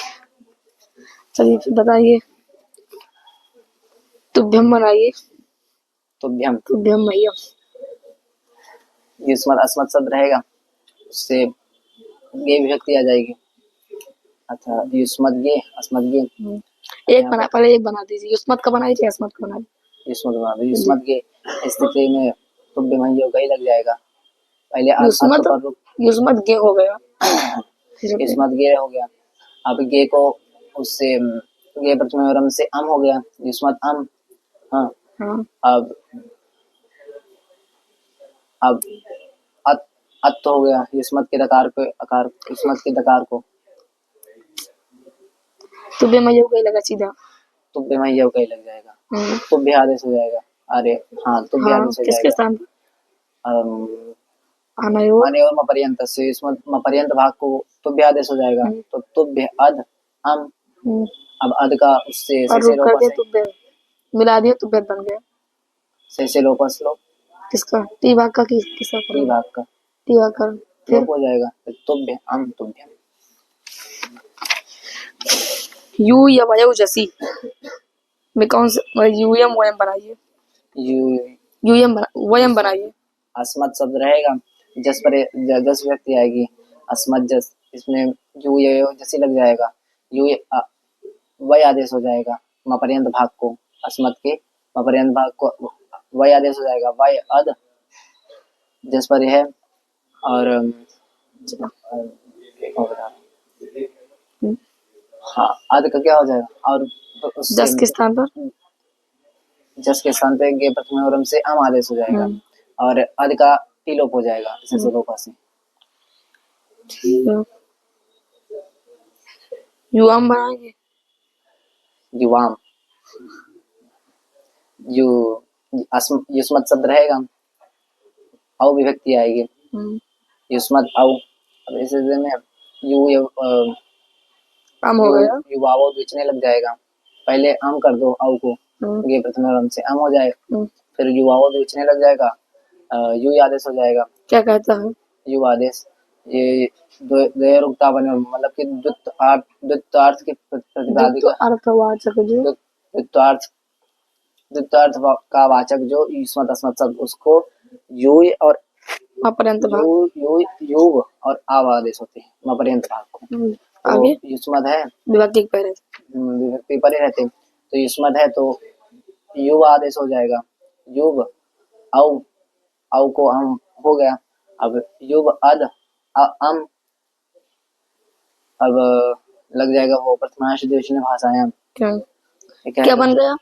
चलिए फिर बताइए। तुभ्यम बनाइए। तुभ्यम तुभ्यम मह्यम युष्मत् अस्मत् शब्द रहेगा उससे गे विभक्ति आ जाएगी। अच्छा युष्मत् गे अस्मत् गे एक बना पहले एक बना दीजिए। युष्मत का बनाइए अस्मत का बनाइए। युष्मत् बना दो। युष्मत् गे स्थिति में तुभ्यम ही लग जाएगा। पहले युष्मत गे हो गया। युष्मत् गे हो गया। अब गे को उससे गे प्रथम से अम हो गया युष्मत् अम। हाँ अब अत हो गया युष्मत् के दकार को आकार युष्मत् के दकार को तुभ्यम ही लगा सीधा। तुभ्यम ही लग जाएगा। तुभ्य आदेश हो जाएगा। अरे हाँ तुभ्य आदेश हो जाएगा। किसके स्थान पर? अनयोर मपर्यंत से मपर्यंत भाग को तुभ्य आदेश हो जाएगा। तो तुभ्य अद अम। अब अद का उससे मिला दिया तुभ्य बन गया। से लोपस लो किसका? टी भाग का किसका? टी भाग का टी भाग का फिर हो जाएगा तुभ्य अम तुभ्य। यू या वयव जसी में कौन सा यूएम वयम बनाइए। यूएम वयम बनाइए। अस्मत् शब्द रहेगा जस पर जस व्यक्ति आएगी अस्मत् जस इसमें यू जैसे लग जाएगा। यू वय आदेश हो जाएगा। मपर्यंत भाग को अस्मत् के मपर्यंत भाग को वय आदेश हो जाएगा। वय अद जस पर है और हाँ अद का क्या हो जाएगा और जस के स्थान पर जस के स्थान पे गे प्रथम से अम आदेश हो जाएगा और अद का टिलोप हो जाएगा से लोपा से। युवाम बनाएंगे। युवाम युष्मत् शब्द रहेगा औ विभक्ति आएगी युष्मत् औ। अब इस में यू अम हो गया। युवाओ द्विचने लग जाएगा। पहले अम कर दो औ को गे प्रथम से अम हो जाए फिर युवाओ द्विचने लग जाएगा। यू आदेश हो जाएगा। क्या कहता है यू आदेश? ये द्वयोरुक्ता बने मतलब कि द्वित्वार्थ के प्रतिपादित अर्थवाचक जो द्वित्वार्थ का वाचक जो युष्मत् अस्मत् शब्द उसको यू और मपर्यंत भाग युग और आव आदेश होते हैं मपर्यंत भाग को। आगे युष्मत् है विभक्ति पहले विभक्ति परे रहते तो युष्मत् है तो युव आदेश हो जाएगा। युव औ को अम हो गया। अब युव अद अम अब लग जाएगा वो प्रथमांश द्विवचन भाषायाम। क्या बन गया?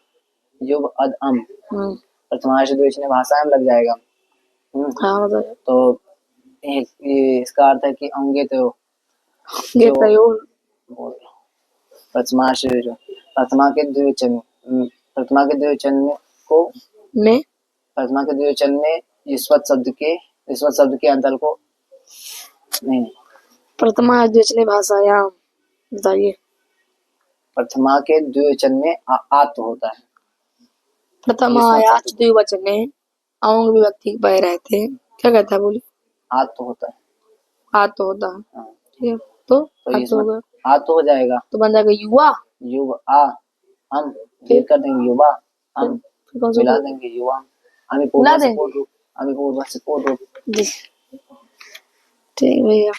युव अद अम प्रथमांश द्विवचन भाषायाम लग जाएगा। हाँ तो इसका अर्थ है कि अंगे तो प्रथमा के द्विवचन को में प्रथमा के द्विवचन में युष्मत् शब्द के ईश्वर शब्द के अंतर को नहीं, प्रथमा द्विवचनी भाषायाम बताइए। प्रथमा के द्विवचन में आत्व होता है। प्रथमायाच द्विवचने औंग विभक्ति पह रहते हैं, क्या कहता है बोलिए? आत्व होता है। आत होता है, हाँ, ठीक है। तो तो आत इसमें होगा आत्व हो जाएगा। तो बन जाएगा युवा। युवा हम फिर कर देंगे युवा, हम फिर कौन सा मिला होगा? देंगे युवा, हमें मिला पूर्व से देंगे? पूर्ण रूप, हमें पूर्व से पूर्ण रूप। जी ठीक भैया।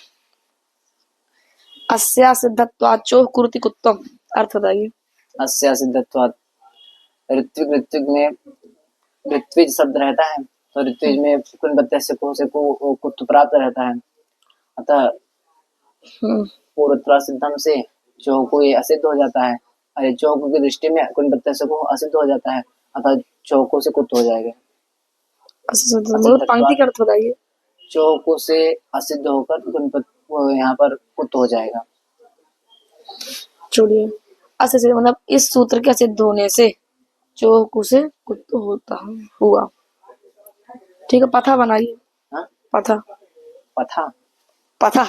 अस्या सिद्धत्वाचो कुर्ति कुत्तम, अर्थ बताइए। अस्या सिद्धत्वात्, ऋत्विक ऋत्विक में ऋत्विज शब्द रहता है, तो ऋत्विज में कुन प्रत्यय से को कुत्त प्राप्त रहता है। अतः हम्म, पूर्वोत्तर सिद्धम से चौको ये असिद्ध हो जाता है। अरे चौको की दृष्टि में कुन प्रत्यय से को असिद्ध हो जाता है, अतः चौको से कुत्त हो जाएगा। मतलब पंक्ति का अर्थ बताइए। चौको से असिद्ध होकर कुन यहाँ पर कुत्त हो जाएगा। छोड़िए, असिद्ध मतलब इस सूत्र के असिद्ध होने से चौकु से कुत्त होता है, हुआ। ठीक है, पथा बनाइए। हाँ? पथा पथा पथा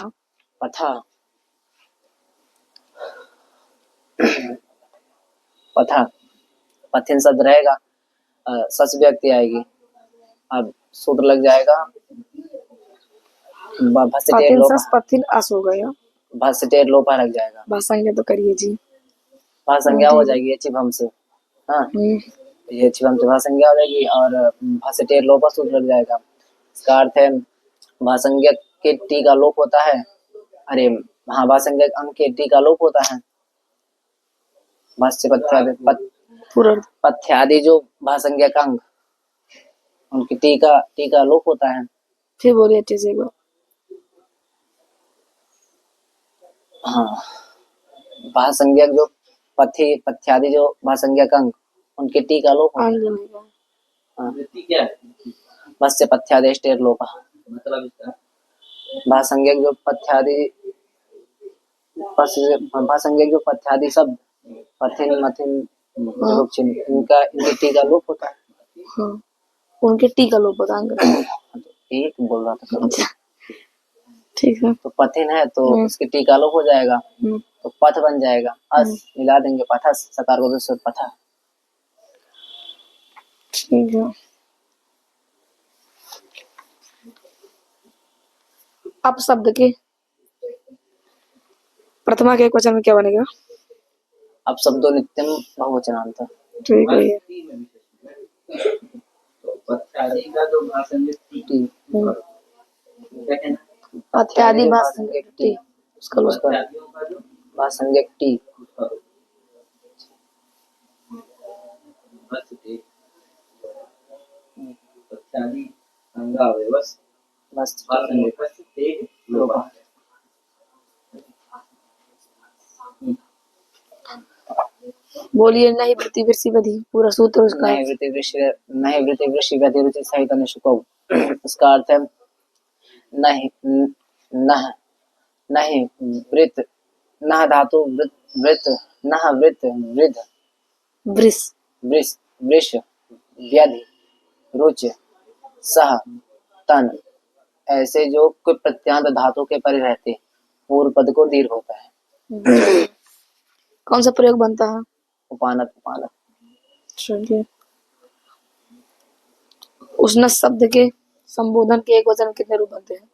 पथा पथा पथिन शब्द रहेगा, सच व्यक्ति आएगी। अब सूत्र लग जाएगा पथिन सस पथिन अस हो गया। भाषटेर लोपा लग जाएगा। भाषाएंगे तो करिए जी। भाषंज्ञा हो जाएगी छिभम से। हाँ, ये छिभम से भाषंज्ञा हो जाएगी और भाषटेर लोपा सूत्र लग जाएगा। इसका अर्थ है भाषंज्ञ के टी का लोप होता है। अरे हाँ, भाषंज्ञ अंग के टी का लोप होता है। भाष्य पथ्यादि जो भाषंज्ञ का अंग, उनकी टी का लोप होता है। फिर बोलिए अच्छे से एक बार। हाँ, भाषंज्ञक जो पथ्यादि जो भाषंज्ञक अंग, उनके टी का लोप होता है। हाँ, वृत्ति क्या है? भाष्य पथ्यादेष्टेर लोपा, मतलब इसका भाषंज्ञक जो भाषंज्ञक जो पथ्यादि शब्द पथिन मथिन इनका इनके टी का लोप होता है। हाँ, उनके टी का लोप बताएंगे। एक बोल रहा था। ठीक है, तो पथिन है तो इसके टी का लोप हो जाएगा, तो पथ बन जाएगा। अस मिला देंगे, पथस, सकार को दूसरे पथा। ठीक है। अब शब्द के प्रथमा के एक वचन में क्या बनेगा? अब शब्दों नित्यम बहुवचनांत। ठीक है। तो पथ्यादि का जो भाषण टी पथ्यादि भाषंज्ञक टी, उसका लोप पथ्यादियों का जो भाषंज्ञक टी पथ्यादि अंगावयवस् भाषंज्ञकस्य ते लोपः। बोलिए। नहीं वृत्ति वृषि बधी, पूरा सूत्र उसका है। नहीं वृत्ति वृषि व्यति रुचि सहित अनुशुकौ। इसका अर्थ है नहीं नहीं वृत्त, नह धातु वृत्त, नह वृत्त वृद्ध, वृष वृष वृष, व्यधि रुच, सह तन, ऐसे जो कोई प्रत्यांत धातु के परे रहते पूर्व पद को दीर्घ होता है। कौन सा प्रयोग बनता है? उपानत उपानत। चलिए। उष्ण शब्द के संबोधन के एक वचन में कितने रूप बनते हैं?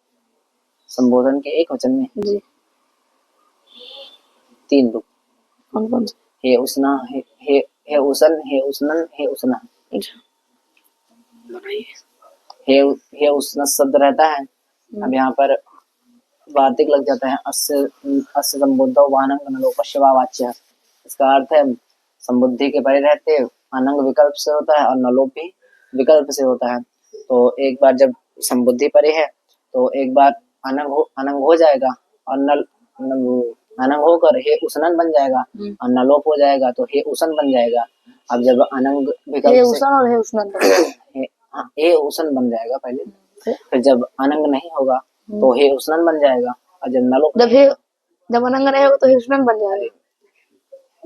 संबोधन के एक वचन में जी 3 रूप। कौन कौन से? हे उष्णा, हे उष्ण, हे उष्णन, हे उष्णा। हे उष्ण शब्द रहता है। अब यहाँ पर वार्तिक लग जाता है। अस्य संबुद्धौ वाहनं नलोपश्यवाच्य। इसका अर्थ है संबुद्धि के परे रहते अनंग विकल्प से होता है और नलोप भी विकल्प से होता है। तो एक बार जब संबुद्धि परे है तो एक बार अनंग हो जाएगा और अनंग होकर हे उष्णन बन जाएगा और नलोप हो जाएगा तो हे उष्ण बन जाएगा। अब जब अनंग विकल्प हे उष्ण और हे उष्णन हे उष्ण बन जाएगा पहले, फिर जब अनंग नहीं होगा तो हे उष्णन बन जाएगा और जब नलोप जब अनंग रहेगा तो हे उष्णन बन जाएगा।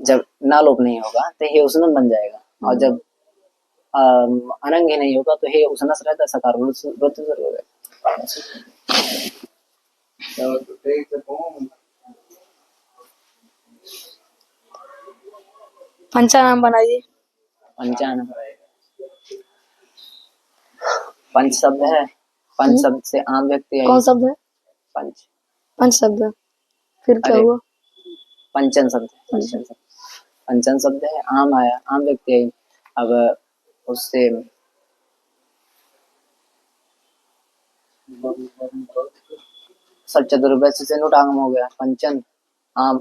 जब नालोप नहीं होगा तो हे उष्णन बन जाएगा और जब अनंग ही नहीं होगा तो हे उष्णस रहता है, सकार हो जाएगा। तो ठीक से कौन पंचानाम बनाइए। पंचान पंच शब्द है। पंच शब्द से आम व्यक्ति है। कौन शब्द है? पंच पंच शब्द है। फिर क्या अरे। हुआ? पंचन शब्द है। पंचन शब्द है, आम आया, आम व्यक्ति है। अब उससे चतुर्भुज से नुटागम हो गया। पंचन आम।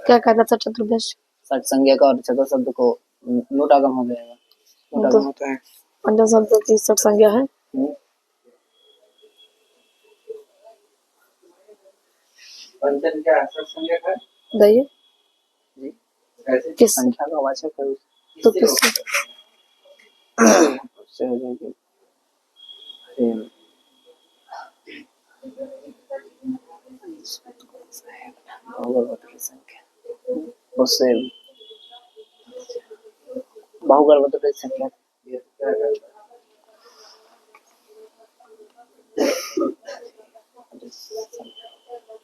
क्या कहता था चतुर्भुज? सठ संज्ञा का और चतुर शब्द को नुटागम हो जाएगा। नुटागम होता है। पंचम शब्द की सठ संज्ञा है। पंचन क्या है? सत्संग का बताइए कैसे किस संख्या का वाचक है। तो किस उससे हो जाएगी। अरे, बहुगर्भवती संख्या। उससे बहुगर्भवती संख्या।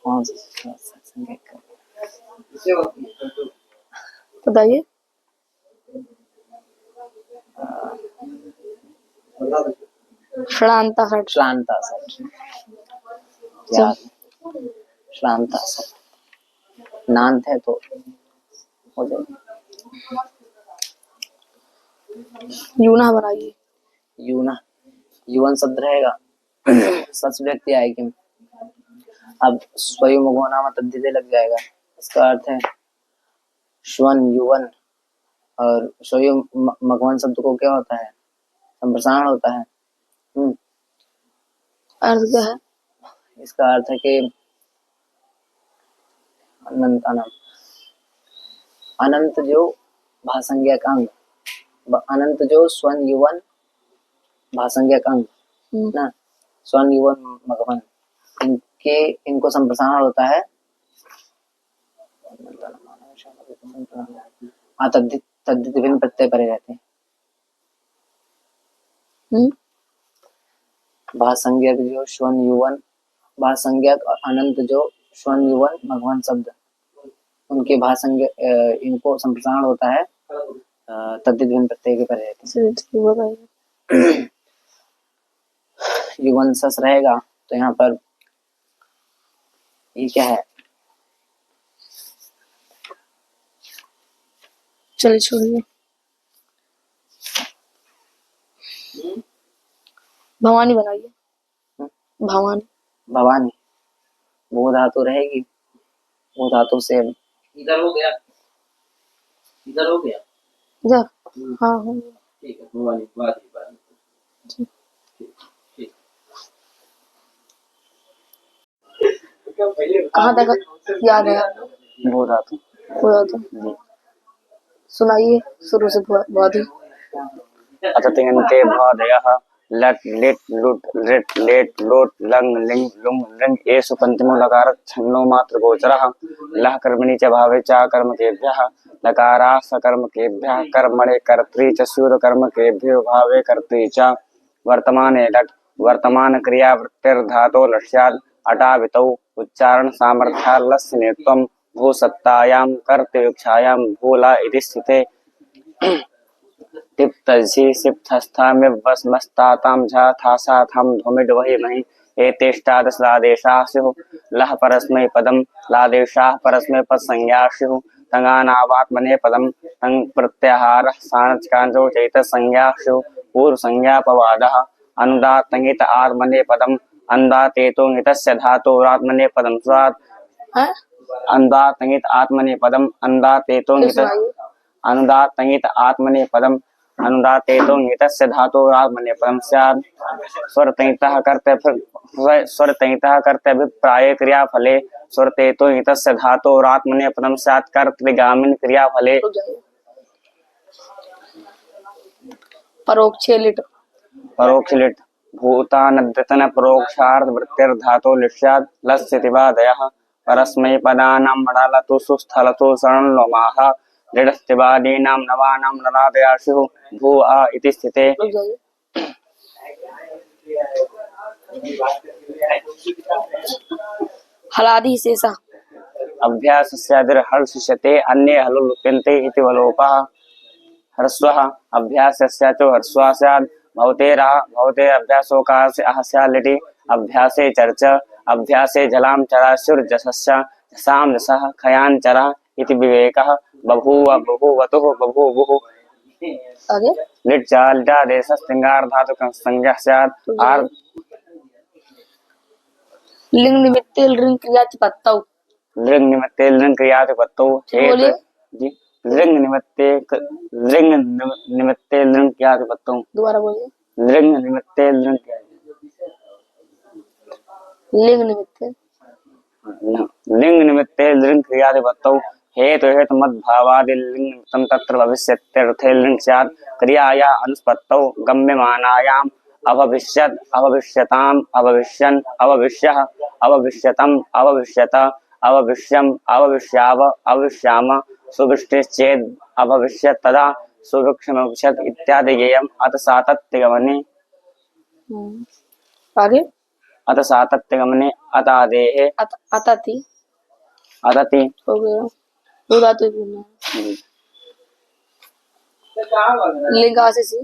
कौन सी संख्या का? किससे होती है? बताइए। बता दो। श्रांता सठ। श्रांता सठ। याद श्रांता सठ नांत है तो हो जाएगा। यूना बनाइए। यूना युवन शब्द रहेगा। सच व्यक्ति आएगी। अब स्वयं होना मतलब धीरे लग जाएगा। इसका अर्थ है श्वन युवन। और स्वयं मघवन शब्द को क्या होता है? संप्रसारण होता है। अर्थ क्या है? इसका अर्थ है कि अनंत अनंत अनंत जो भाषंज्ञक अंग, अनंत जो स्वन युवन भाषंज्ञक अंग ना, स्वन युवन मघवन, इनको संप्रसारण होता है। तद्धित विभिन्न प्रत्यय परे रहते हैं। भाषंज्ञक जो श्वन युवन, भाषंज्ञक और अनंत जो श्वन युवन मघवन शब्द, उनके भाषंज्ञ इनको संप्रसारण होता है तद्धित विभिन्न प्रत्यय के परे रहते हैं। युवन सस रहेगा तो यहाँ पर ये क्या है? चलिए छोड़िए। भवानी बनाइए। भवानी भवानी वो धातु रहेगी। वो धातु से इधर हो गया। इधर हो गया। इधर हाँ हो गया। ठीक है। भवानी बात कहाँ तक याद है? वो धातु तो सुनाइए शुरू से बहुत ही। अततिंगन्ते भवदयः लट लिट लुट लिट लेट लोट लंग लिंग लुंग लिंग एषु पंचमो लकार छन्नो मात्र गोचरः लः कर्मणि च भावे च कर्मकेभ्यः लकारा सकर्मकेभ्यः कर्मणे कर्तृ च स्यूर कर्मकेभ्यो भावे कर्तृ च वर्तमाने लट वर्तमान क्रिया वृत्तिर्धातो लक्ष्यात् अटावितौ उच्चारण सामर्थ्याल्लस्य नेत्वं भूसत्तायां कर्तृक्षायां भूला इति स्थिते तिप्तझि सिप्तस्थामिवस्मस्तातां झ थासाथं धुमिड् वहिमहि एतेष्टादशादेशाः स्युः लः परस्मैपदं लादेशाः परस्मैपदसंज्ञाः स्युः तङानावात्मनेपदं तङ् प्रत्याहारः साणचकाञ्चौ चैतसंज्ञाः स्युः पूर्वसंज्ञापवादः अनुदात् तङित आत्मनेपदम् अन्दातेतो ङितस्य धातोरात्मनेपदं स्वात् अनुदात् तङित आत्मनेपदम् अन्दातेतो ङित अनुदात् तङित आत्मनेपदम् अनुदातेतो ङितस्य धातोरात्मनेपदं स्यात् स्वरतङितः कर्तव्यप्राये क्रियाफले स्वरतेतो ङितस्य धातोरात्मनेपदं स्यात् कर्तृगामिन् क्रियाफले परोक्ष लिट भूतानद्यतन परोक्षार्थ वृत्तिर्धातो लिष्यात् लस्य तिवादयः परस्मैपदानां मडालतु सुस्थलतु शरणलोमाः लिडस्तिवादीनां नवानां नरादयाशु भू आ इति स्थिते हलादि शेषः अभ्यासस्यादिर्हर्षिष्यते अन्ये हलुलुप्यन्ते इति वलोपः ह्रस्वः अभ्यासस्य च ह्रस्वः स्यात् भवते अभ्यासोकास्य अह स्यालिति अभ्यासे चर्च अभ्यासे जलां चरास्युर्जसस्य जसां जसः खयाञ्चरः इति विवेकः बभूव बभूवतुः बभूवुः आगे लिट् च लिटादेशस्तिङ्गार धातुकं संज्ञा स्यात् आर् लिंग निमित्ते लिंग क्रियातिपत्तौ लृङ् निमित्ते लृङ् क्रियातिपत्तौ बोलिए। जी लृङ् निमित्ते लृङ् क्रियातिपत्तौ दोबारा बोलिए। लृङ् निमित्ते लृङ् लिंग निमित्ते लिंग निमित्ते लृङ् क्रियातिपत्तौ हेतु हेतुमद्भावादि लिंग निमित्तं तत्र भविष्यत्यर्थे लिंग स्यात् क्रियाया अनुस्पत्तौ गम्यमानायाम् अभविष्यत् अभविष्यताम् अभविष्यन् अभविष्यः अभविष्यतम् अभविष्यत अभविष्यम् अभविष्याव अभविष्याम सुवृष्टिश्चेद् अभविष्यत् तदा सुवृक्षमभविष्यत् इत्यादि ज्ञेयम् अथ सातत्यगमने आगे अथ सातत्यगमने अतादेः अतति अतति हो गया दो धातु ही बोलना है। लिंगासिसी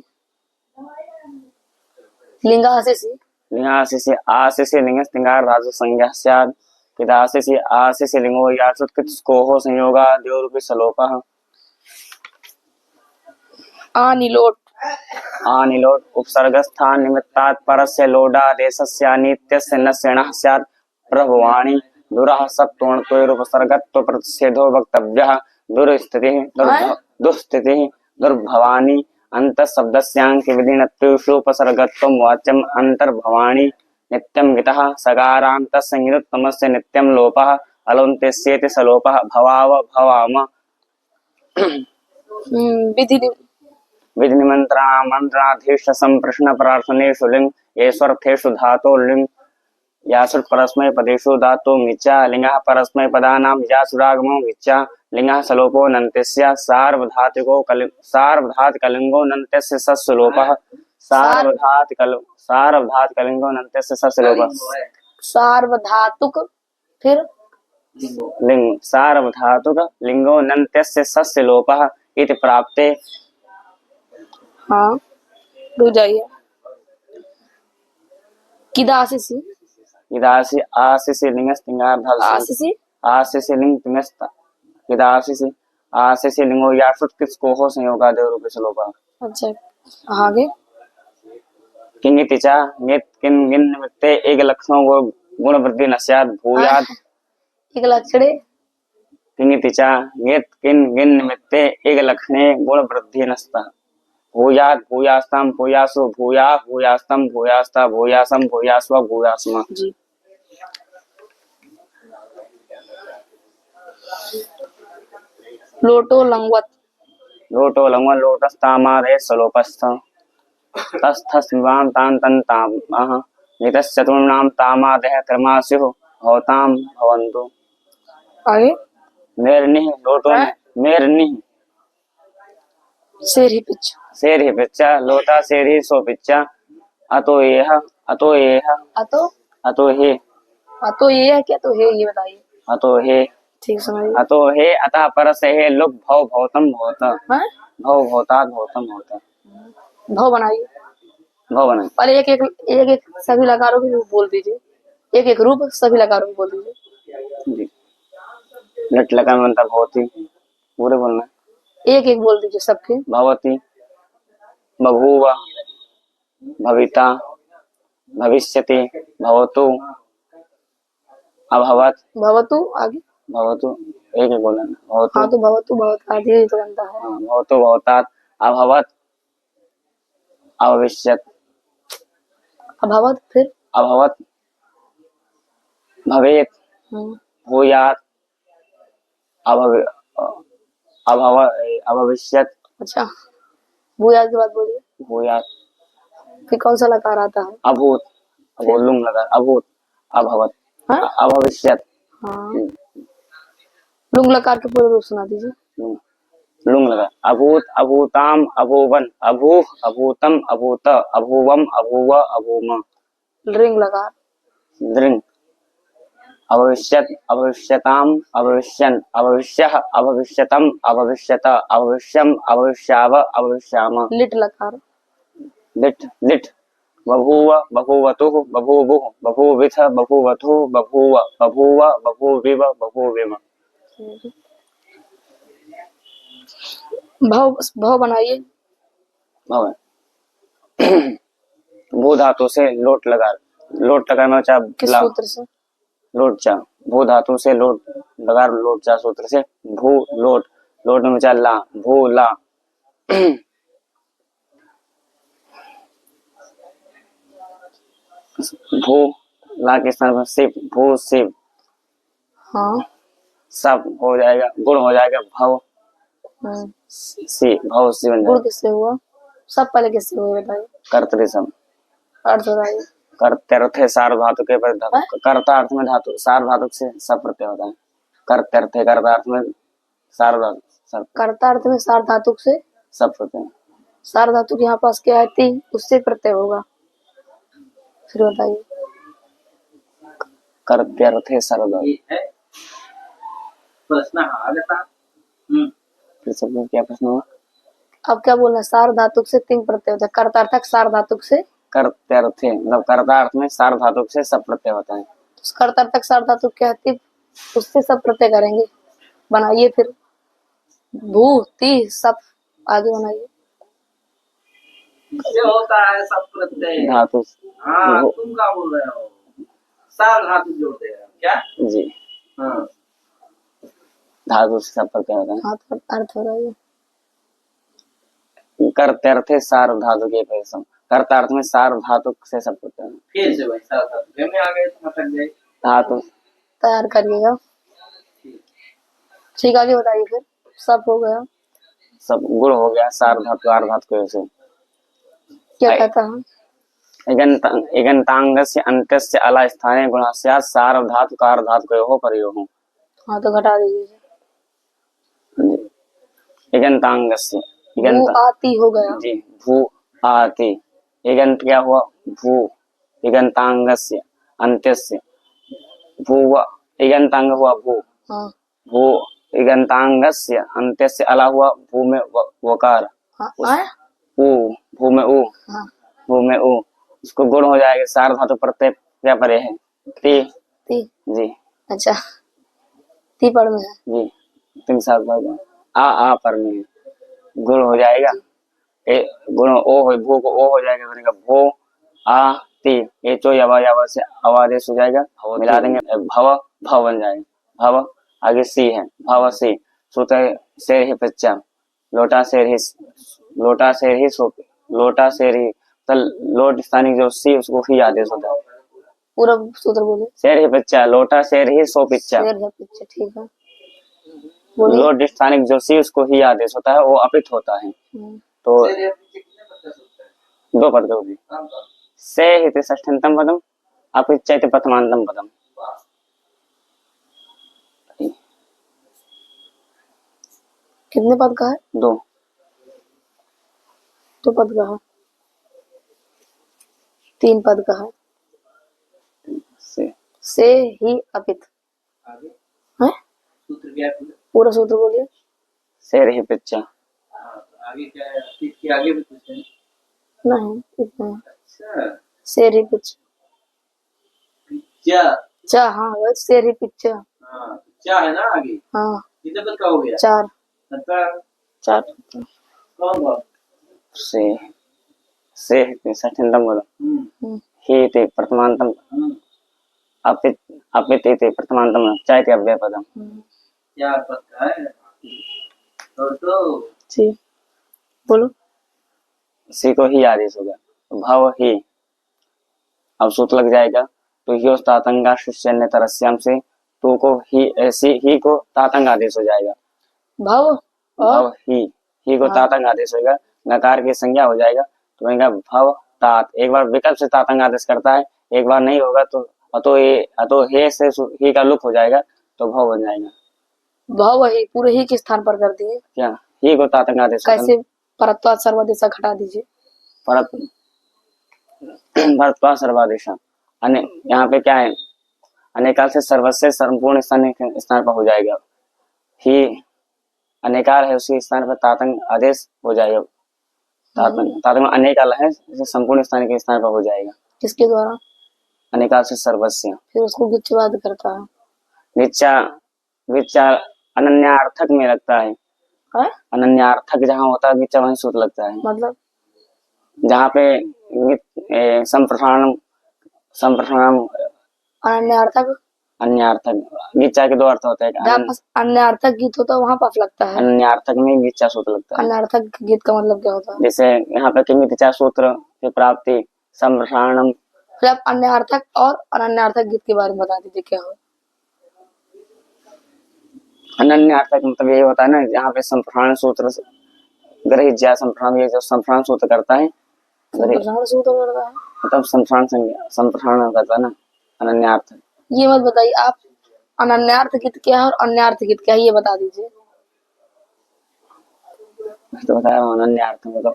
लिंगासिसी लिंगासिसि आसिसि लिंगस्तिंगार धातु संज्ञा स्यात् किदासिसि आसिसि लिंगो यासुत् कित्स्कोः संयोगाद्योरुपि सलोपः आनिलोट आनिलोट उपसर्गस्थान निमित्तात् परस्य लोडादेशस्यानित्यस्य न श्रेणः स्यात् प्रभवाणि दुरः सप्तोणत्वैरुपसर्गत्व प्रतिषेधो वक्तव्यः दुरस्थितिः दुस्थितिः दुर्भवानि अन्तःशब्दस्याङ्क विधिनत्वेषुपसर्गत्वं वाच्यम् अन्तर्भवानि नित्यं गितः सकारान्तसंयुक्तमस्य नित्यं लोपः अलोन्त्यस्येति सलोपः भवाव भवाम विधि विधिनिमन्त्रणाधीष्ट संप्रश्न प्रार्थनेषु लिंग येष्वर्थेषु धातो लिंग यासुट् परस्मै पदेषु धातो ङिच्चा लिंगः परस्मै पदानां यासुरागमो ङिच्चा लिंगः सलोपो नन्त्यस्य सार्वधातुकलिंगो नन्त्यस्य सस्सलोपः सार्वधातुकलिंगो नन्त्यस्य सस्सलोपः सार्वधातुक फिर लिंग सार्वधातुक लिंगो नन्त्यस्य सस्सलोपः इति प्राप्ते हाँ रुक जाइए किदासिसी इदासि आसिसि लिंगस्तिंगार धातु आसिसी आसिसि लिंग तिंगस्त इदासिसि आसिसि लिंगो यासुत् कित्स्कोः संयोगाद्योरुपि सलोपः अच्छा आगे किंगिति च ङित् किन् ङिन् निमित्ते एकलक्षणो गुणवृद्धि न स्यात् भूयात् एक लक्षणे किंगिति च ङित् किन् ङिन् निमित्ते एकलक्षणे गुणवृद्धि न स्यात् भूयात् भूयास्तां भूयासु भूया भूयास्तं भूयास्ता भूयासं भूयास्व भूयास्म जी लोटो लंगवत लोटो लंगवन लोटस्तामादे सलोपस्थ तस्थस्मिवां तां तन्तामः नितश्चतुर्णां तामादयः क्रमास्युः भवतां भवन्तु आगे मेरनिः लोटो मेरनिः शेरी पिच शेरि पिच्चा लोटा शेरि सो पिच्चा अतो येह अतो अतो हे अतो ये है क्या तो है ये बताइए अतो हे ठीक समझिए अतो हे अतः परस्य हे लुक भव भवतम भवत हाँ? भव भवतात भवतम भवत भाव बनाइए भव बना पर एक एक सभी लकारों की बोल दीजिए एक एक रूप सभी लकारों की बोल दीजिए जी लट लगा बनता भवती पूरे बोलना एक एक बोल दीजिए सबके भवती बभूव भविता भविष्यति भवतु अभवत भवतु आगे भवतु एक एक बोलना भवतु हाँ तो भवतु बहुत आगे तो बनता है हाँ, भवतु भवतात अभवत अभविष्यत अभवत फिर अभवत भवेत भूयात अभविष्यत अच्छा भूयात के बाद बोलिए भूयात फिर कौन सा लकार आता है अभूत अभूत लुंग लगा अभूत अभवत हाँ? अभविष्यत हाँ लुंग लकार के पूरे रूप सुना दीजिए लुंग लगा अभूत अभूताम अभूवन अभूह अभूतम अभूत अभूवम अभूव अभूम रिंग लगा। दृंग। अभविष्यत, अभविष्यताम, अभविष्यन्, अभविष्यः, अभविष्यतम, अभविष्यत, अभविष्यम, अभविष्याव, अभविष्याम। लिट लकार। लिट, लिट। बभूव, बभूवतुः, बभूवुः, बभूविथ, बभूवथुः, बभूव, बभूव, बभूविव, बभूविम। भाव भाव बनाइए। भव। भू धातु से लोट लगा। लोट लगाना चाह किस ला। सूत्र से? लोट चा। भू धातु से लोट लगा। लोट चा सूत्र से भू लोट। लोट में बचा ला। भू ला। भू ला के स्थान पर शिव। भू शिव। हाँ। सब हो जाएगा। गुण हो जाएगा भव सी। भव सी बन गुण जाएगा। किससे हुआ? सब पहले किससे हुए बताइए। कर्तरिसम। अर्थ बताइए। कर्त्यर्थे सार धातु के पर कर्ता अर्थ में धातु सार धातु से सब प्रत्यय होता है। कर्त्यर्थे कर्ता अर्थ में सार धातु सब कर्ता अर्थ में सार धातुक से सब प्रत्यय। सार धातुक यहाँ पास क्या है? ती, उससे प्रत्यय होगा। फिर बताइए। कर्त्यर्थे सार धातु। ये है प्रश्न आगता। फिर सब क्या प्रश्न हुआ? अब क्या बोलना है? सार धातुक से तीन प्रत्यय होता है। कर्तार्थक सार धातुक से। कर्त्यर्थे मतलब कर्ता अर्थ में सार धातु से सब प्रत्यय होता है। तो कर्तार्थक सार धातुक क्या है? ती, उससे सब प्रत्यय करेंगे। बनाइए फिर। भू ती सब आगे बनाइए। ये होता है सब प्रत्यय। धातु। हाँ तुम क्या बोल रहे हो? सार धातु जोड़ते हैं क्या? जी। हाँ धातु से सब प्रत्यय होता है। हाँ तो अर्थ बताइए। कर्त्यर्थे सार धातु के परिसम। कर्ता अर्थ में सार धातु से सब प्रत्यय। फिर से भाई सार धातु में आ गए तो अटक गए। धातु तैयार करिएगा। ठीक आगे बताइए फिर। सब हो गया। सब गुण हो गया। सार धातु आर धातु के से क्या कहता है? इगन्तांगस्य अन्त्यस्य अला स्थाने गुणस्यात् सार धातु कार धातु के हो प्रयोग। हाँ तो घटा दीजिए। इगन्तांगस्य भू आती हो गया। जी। भू आति। इगंत क्या हुआ? भू। इगंतांगस्य अंत्यस्य भू। इगंतांग हुआ भू। हाँ भू इगंतांगस्य अंत्यस्य अला हुआ भू में वकार। हाँ ऊ। भू में ऊ। हाँ। भू में ऊ। उसको गुण हो जाएगा। सार धातु प्रत्यय क्या परे है? ती। ती। जी। अच्छा ती पढ़ में है। जी। तीन सात बार आ पर में गुण हो जाएगा। गुण ओ हो। भू को ओ हो जाएगा। बनेगा भू आ ती। ये चो यावा से आवादेश हो जाएगा। मिला देंगे भव। भव बन जाएगा। भव आगे सी है। भव सी। सूत्र शेर ही बच्चा। लोटा शेर ही। लोटा शेर ही सो। लोटा शेर ही तो लोट स्थानिक जो सी उसको ही आदेश होता है। पूरा सूत्र बोले। शेर ही बच्चा। लोटा शेर ही सो पिच्चा। शेर है पीछे। ठीक है बोलिए। लोट स्थानिक जो सी उसको ही आदेश होता है वो अपित होता है। तो दो पद होगी। से हिते षष्ठ्यंतम पदम अपिच्चैते प्रथमांतम पदम। कितने पद का है? दो पद का है। तीन पद का है। से ही अपित आगे है। सूत्र क्या है? पूरा सूत्र बोलिए। शेर ही पिच्चा। हाँ तो आगे क्या है? इसके आगे भी कुछ है? नहीं इतना है। अच्छा शेर ही पिच। क्या? चा हाँ बस शेर ही पिच्चा। हाँ क्या है ना आगे? हाँ कितने पद का हो गया? चार। अच्छा चार कौन बात? से हिते षष्ठ्यंतम पदम ही ते प्रथमांतम अपित अपित इति प्रथमांतम चाइते अव्यय पदम। क्या पद का है? तो जी बोलो। सी को ही आदेश होगा। भव ही। अब सूत्र लग जाएगा। तो ही तातंगा शिष्य तरस्याम से तो को ही ऐसी ही को तातंग आदेश हो जाएगा। भाव भव ही को तातंग आदेश होगा। नकार की संज्ञा हो जाएगा तो बनेगा भव तात। एक बार विकल्प से तातंग आदेश करता है। एक बार नहीं होगा तो अतो हे से ही का लुक हो जाएगा तो भव बन जाएगा। भाव ही पूरे ही के स्थान पर कर दिए। क्या? ही को तातंग आदेश कैसे? परत्वात् सर्वादेशा घटा दीजिए। परत्वा सर्वादेशा यहाँ पे क्या है, अनेकाल से सर्वस्व संपूर्ण स्थान पर हो जाएगा। ही अनेकाल है, उसी स्थान पर तातंग आदेश हो जाएगा। तातंग अनेकाल है, संपूर्ण स्थान के स्थान पर हो जाएगा। किसके द्वारा? अनेकाल से सर्वस्व। फिर उसको गिच्चवाद करता है। विच्चा विच्चा अनन्यार्थक में लगता है। अनन्यार्थक जहाँ होता है विच्चा वहीं सूत्र लगता है। मतलब जहाँ पे संप्रसारण अन्यार्थक, अन्यार्थक विच्चा के दो अर्थ होते हैं। जहाँ पास अन्यार्थक गीत होता है वहाँ पास लगता है। अन्यार्थक में विच्चा सूत्र लगता है। अन्यार्थक गीत का मतलब क्या होता है? जैसे यहाँ पे किमितिचा सूत्र की प्राप्ति संप्रसारणम। फिर आप अन्यार्थक और अनन्यार्थक गीत के बारे में बता दीजिए क्या हो। अनन्यार्थक मतलब ये होता है ना, यहाँ पे संप्रसारण सूत्र ग्रहित ज्या संप्रसारण, ये जो संप्रसारण सूत्र करता है, संप्रसारण सूत्र करता है मतलब संप्रसारण करता है ना अनन्यार्थक। ये मत बताइए आप, अनन्यार्थ गीत क्या है और अन्यार्थ गीत क्या है, ये बता दीजिए। तो बताया अनन्यार्थ मतलब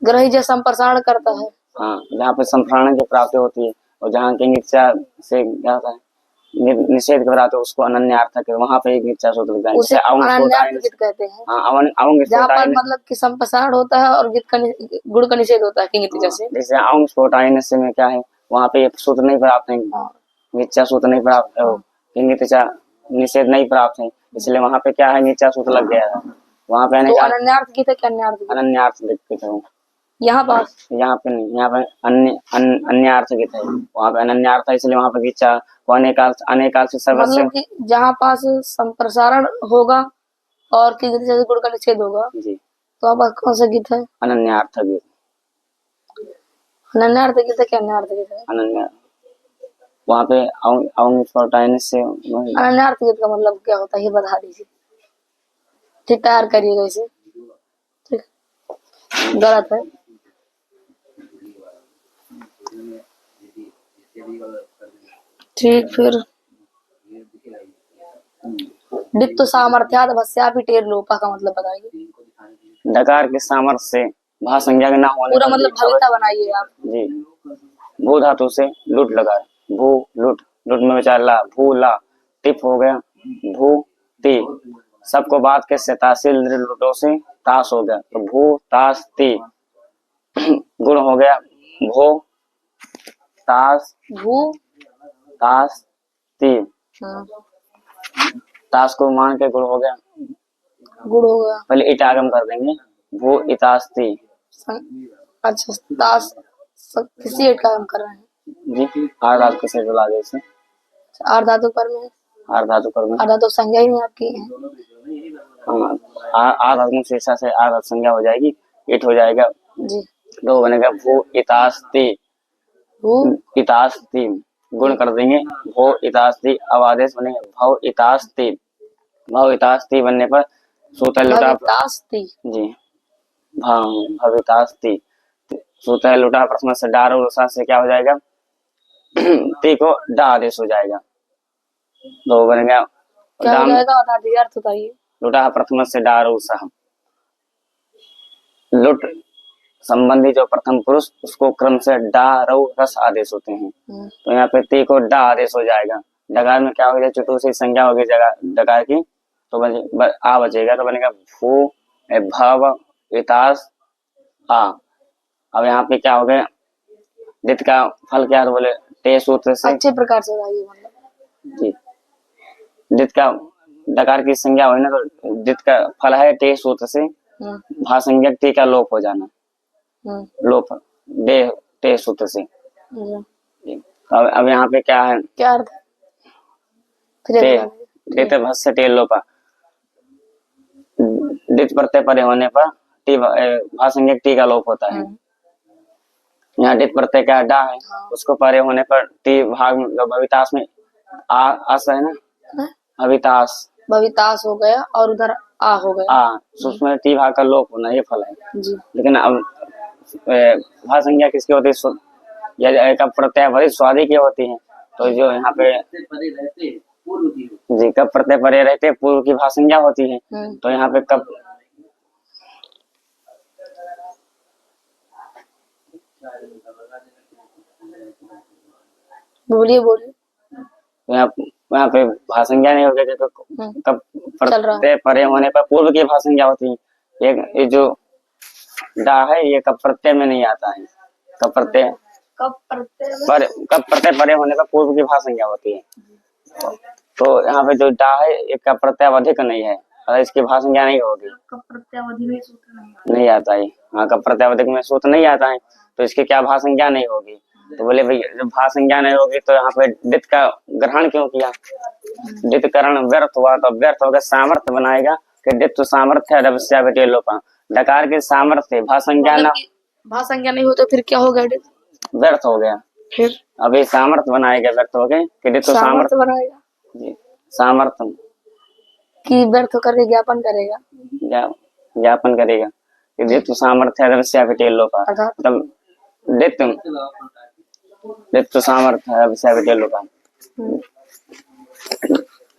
ग्रहित संप्रसारण करता है। हाँ, जहाँ पे संप्रसारण की प्राप्ति होती है और जहाँ की इच्छा से क्या होता है निषेध कराते उसको अनन्यार्थक है, वहाँ पे एक इच्छा सूत्र लगता है। उसे अनन्यार्थ गीत कहते हैं। हाँ, जहाँ पर मतलब कि संप्रसारण होता है और गीत का गुण का निषेध होता है किंग जैसे। जैसे अंग स्फोटायन से में क्या है, वहाँ पे सूत्र नहीं प्राप्त है, निश्चा सूत्र नहीं प्राप्त है, निषेध नहीं प्राप्त है, इसलिए वहाँ पे क्या है निश्चा सूत्र लग गया है। वहाँ पे अनन्यार्थ गीत है क्या अन्यार्थ गीत? अनन्यार्थ गीत है। यहाँ पे नहीं, यहाँ पे अन्यार्थ गीत है, वहाँ पे अनन्यार्थ है, इसलिए वहाँ पे इच्छा अनेकाल से सर्वस्व। मतलब कि जहाँ पास संप्रसारण होगा और की जैसे गुण का निषेध होगा जी, तो वहाँ कौन सा गीत है? अनन्यार्थ गीत। अनन्यार्थ गीत है क्या अन्यार्थ गीत है? अनन्या, वहाँ पे से अनन्यार्थ गीत का मतलब क्या होता है ये बता दीजिए। ठीक, तैयार करिएगा इसे। ठीक, गलत है। ठीक, फिर डित्तु सामर्थ्याद भस्यापि टेर लोपा का मतलब बताइए। डकार के सामर्थ्य से भा संज्ञा के ना होने पूरा मतलब भविता बनाइए आप। जी, भू धातु से लुट लगा, भू लुट, लुट में विचार ला, भू ला, टिप हो गया भू ती, सबको बात के से तासील लुटो से ताश हो गया, तो भू ताश ती। गुण हो गया भो ताश, भू ताश ती, हाँ, ताश को मान के गुण हो गया, गुड़ हो गया। पहले इटागम कर देंगे, भू इतास्ती। अच्छा, ताश किसी एक काम कर रहे हैं जी, आर धातु के से डला दे इसे, आर धातु पर में, आर धातु पर में, आर धातु संज्ञा ही नहीं आपकी है। आर धातु से आर धातु संज्ञा हो जाएगी, इट हो जाएगा जी, दो बनेगा भू इतास्ती, भू इतास्ती गुण कर देंगे, भो इतास्ती, अब आदेश बनेगा भव इतास्ती। भव इतास्ती बनने पर सूतल लुटा भवितास्ति। जी, भवितास्ती, सूतल लुटा प्रश्न से डार और उसा से क्या हो जाएगा ती को डा आदेश हो जाएगा, दो बनेगा क्या हो जाएगा बता दीजिए, अर्थ बताइए। लुटा प्रथम से डार उसा, लुट संबंधी जो प्रथम पुरुष उसको क्रम से डा रऊ रस आदेश होते हैं, तो यहाँ पे ती को डा आदेश हो जाएगा। डकार में क्या हो जाएगा, चतुर से संज्ञा होगी जगह डकार की, तो आ बचेगा, तो बनेगा भू भव इतास आ। अब यहाँ पे क्या हो गया, दित का फल क्या है, तो बोले टे सूत्र से अच्छे प्रकार से बताइए मतलब। जी, दित का डकार की संज्ञा हुई ना, तो दित का फल है टे सूत्र से, भा संज्ञा टी का लोप हो जाना, लोप डे टे सूत्र से। अब यहाँ पे क्या है, क्या अर्थ टे भस्य टे लोपा, दित प्रत्यय परे होने पर टी भा संज्ञा टी का लोप होता है। यहाँ दित प्रत्यय का डा है, उसको परे होने पर टी भाग भवितास में आस है ना, भवितास भवितास हो गया और उधर आ हो गया, उसमें टी भाग का लोप होना ये फल है जी। लेकिन अब भा संज्ञा किसकी होती है, या कब प्रत्यय भरी स्वादी की होती है, तो जो यहाँ पे जी कब प्रत्यय परे रहते पूर्व की भा संज्ञा होती है, तो यहाँ पे कब बोलिए बोलिए। यहाँ पे भाषा संज्ञा नहीं हो गया तो कब चल रहा है। प्रत्यय परे होने पर पूर्व की भाषा संज्ञा होती है। ये जो डा है ये कब प्रत्यय में नहीं आता है। कब प्रत्यय परे होने पर पूर्व की भाषा संज्ञा होती है। तो यहाँ पे जो डा है एक का प्रत्यावधिक नहीं है और इसकी भाषा संज्ञा नहीं होगी। नहीं आता है। हाँ कब प्रत्यावधिक में सूत्र नहीं आता है तो इसकी क्या भाषा संज्ञा नहीं होगी। तो बोले भाई जब भाषा संज्ञा नहीं होगी तो यहाँ पे डित का ग्रहण क्यों किया। डित करण व्यर्थ हुआ तो व्यर्थ होकर सामर्थ्य बनाएगा कि डित तो सामर्थ्य है लोपा डकार के सामर्थ्य भाषा संज्ञा ना भाषा संज्ञा नहीं हो तो फिर क्या होगा। व्यर्थ हो गया। फिर अभी सामर्थ्य बनाएगा व्यर्थ हो गए कि डित तो सामर्थ्य बनाएगा जी सामर्थ्य कि व्यर्थ होकर के ज्ञापन करेगा। ज्ञापन करेगा कि डित तो सामर्थ्य है लोपा अर्थात मतलब डित तो सामर्थ्य है लोपा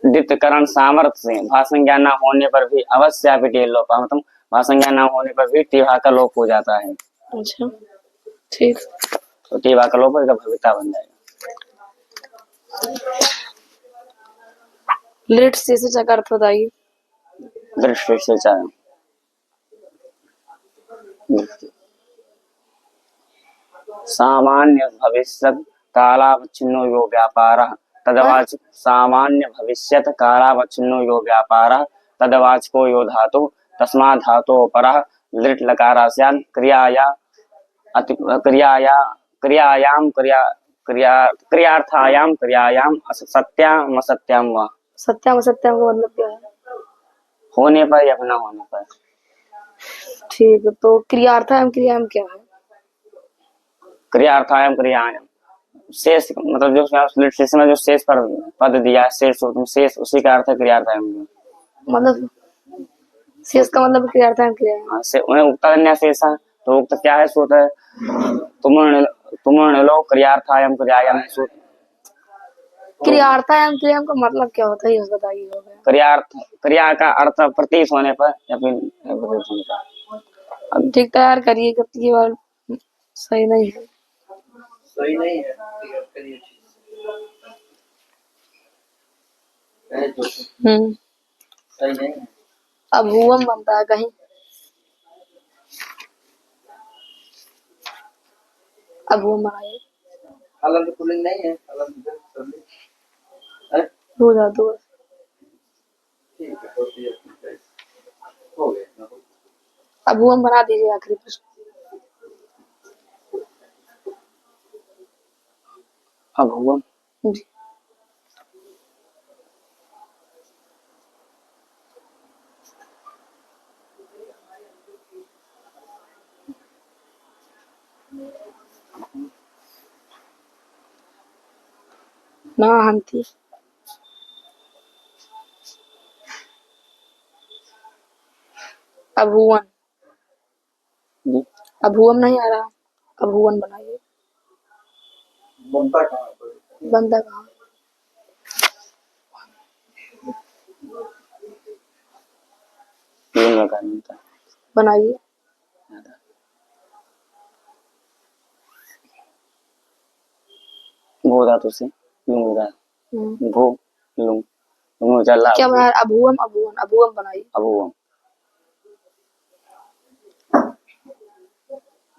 डित करण सामर्थ्य से भाषा संज्ञा न होने पर भी अवश्य लोपा मतलब भाषा संज्ञा न होने पर भी टीभा का लोप हो जाता है। अच्छा ठीक। तो टीभा का लोप इसका भविता बन जाएगा। लिट से का अर्थ बताइए। दृष्टि से चाहे सामान्य भविष्य कालावच्छिन्नो यो व्यापार तदवाच सामान्य भविष्यत कालावच्छिन्नो यो व्यापार तदवाचको यो धातु तस्मा धातो परः लिट लकारास्यान् क्रियायाम सत्याम असत्याम वा सत्याम असत्याम का मतलब क्या है। होने पर या न होने पर। ठीक तो क्रियार्थायाम क्रियायाम क्या है। क्रियार्थायाम क्रियायाम शेष मतलब जो शेष में जो शेष पर पद दिया है शेष शेष उसी का अर्थ है क्रियार्थायाम। मतलब शेष का मतलब क्रियार्थायाम क्रियायाम। उन्हें उक्ता शेष है तो उक्त क्या है सूत्र है तुम लो क्रियार्थायाम क्रियायाम सूत्र। क्रियार्थायाम क्रियायाम का मतलब क्या होता है ये बताइए। हो गया क्रिया का अर्थ प्रतीत होने पर या फिर प्रतीत होने पर। अब ठीक तैयार करिए जब ये बार सही नहीं है। सही नहीं है सही नहीं है। अब हुआ बनता है कहीं। अब वो बनाइए अलग पुलिंग नहीं है अलग हो जा दो। ठीक है होती है हो गया। अब वो हम बना दीजिए आखिरी प्रश्न। अब हुआ जी ना हंती अभुवन। जी अभुवन नहीं आ रहा। अभुवन बनाइए। बनता कहाँ पर बनता कहाँ। तीन लगा मिलता है बनाइए भू धातु से लुंग लगा भू लुंग लुंग चला क्या बना। अभुवम अभुवन अभुवम बनाइए। अभुवम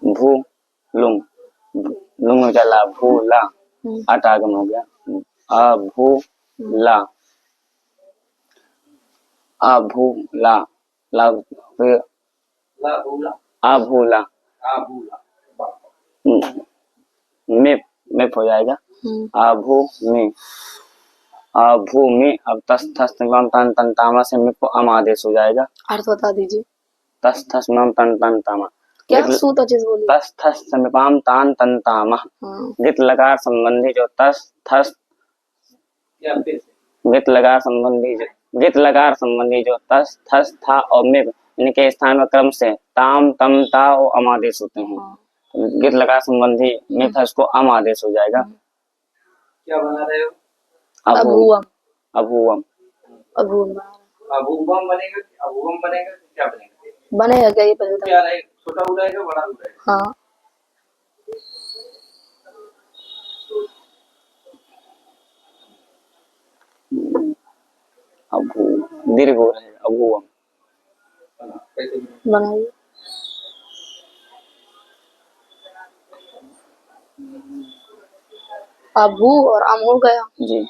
भू लुंग लुंग चला भू ला आटागम हो गया अभू ला अभू ला ला फिर ला भूला अभूला में हो जाएगा अभू में अभू में अब तस थस तन तन तामा से में अम आदेश हो जाएगा। अर्थ बता दीजिए। तस थस तन तन तामा क्या सूत अच्छे से बोलिए। तस थस समीपाम तान तन तामा गित लकार संबंधी जो तस थस गित लकार संबंधी जो तस थस था और में इनके स्थान में क्रम से ताम तम ता और अम आदेश होते हैं। गित लकार संबंधी में थस को अम आदेश हो जाएगा। क्या बना रहे हो। अभुवम अभुवम अभुवम अभूवम बनेगा अभूवम बनेगा क्या बनेगा। बनेगा क्या ये पहले बताइए। क्या रहेगा छोटा हो जाएगा बड़ा हो जाएगा। हाँ अभू दीर्घ हो रहेगा अभूवम। कैसे बनाइए। अभू और अम हो गया। जी।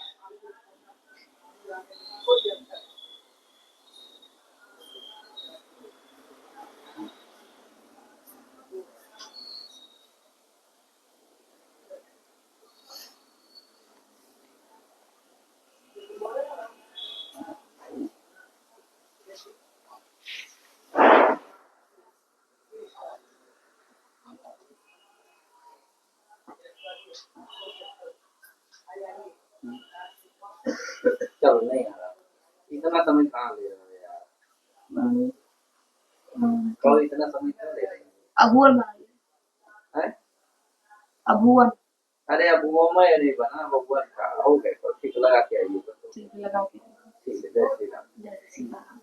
चल नहीं आ रहा, इतना समय कहाँ ले रहे हो यार, तो इतना समय क्यों ले रहे हो? अभूवन बनाइए। हैं? अभूवन। अरे अब वो मैं नहीं बना, बबुआ का हो गए तो ठीक लगा के आइए। ठीक लगाओ। ठीक है, जय श्री राम। जय श्री राम।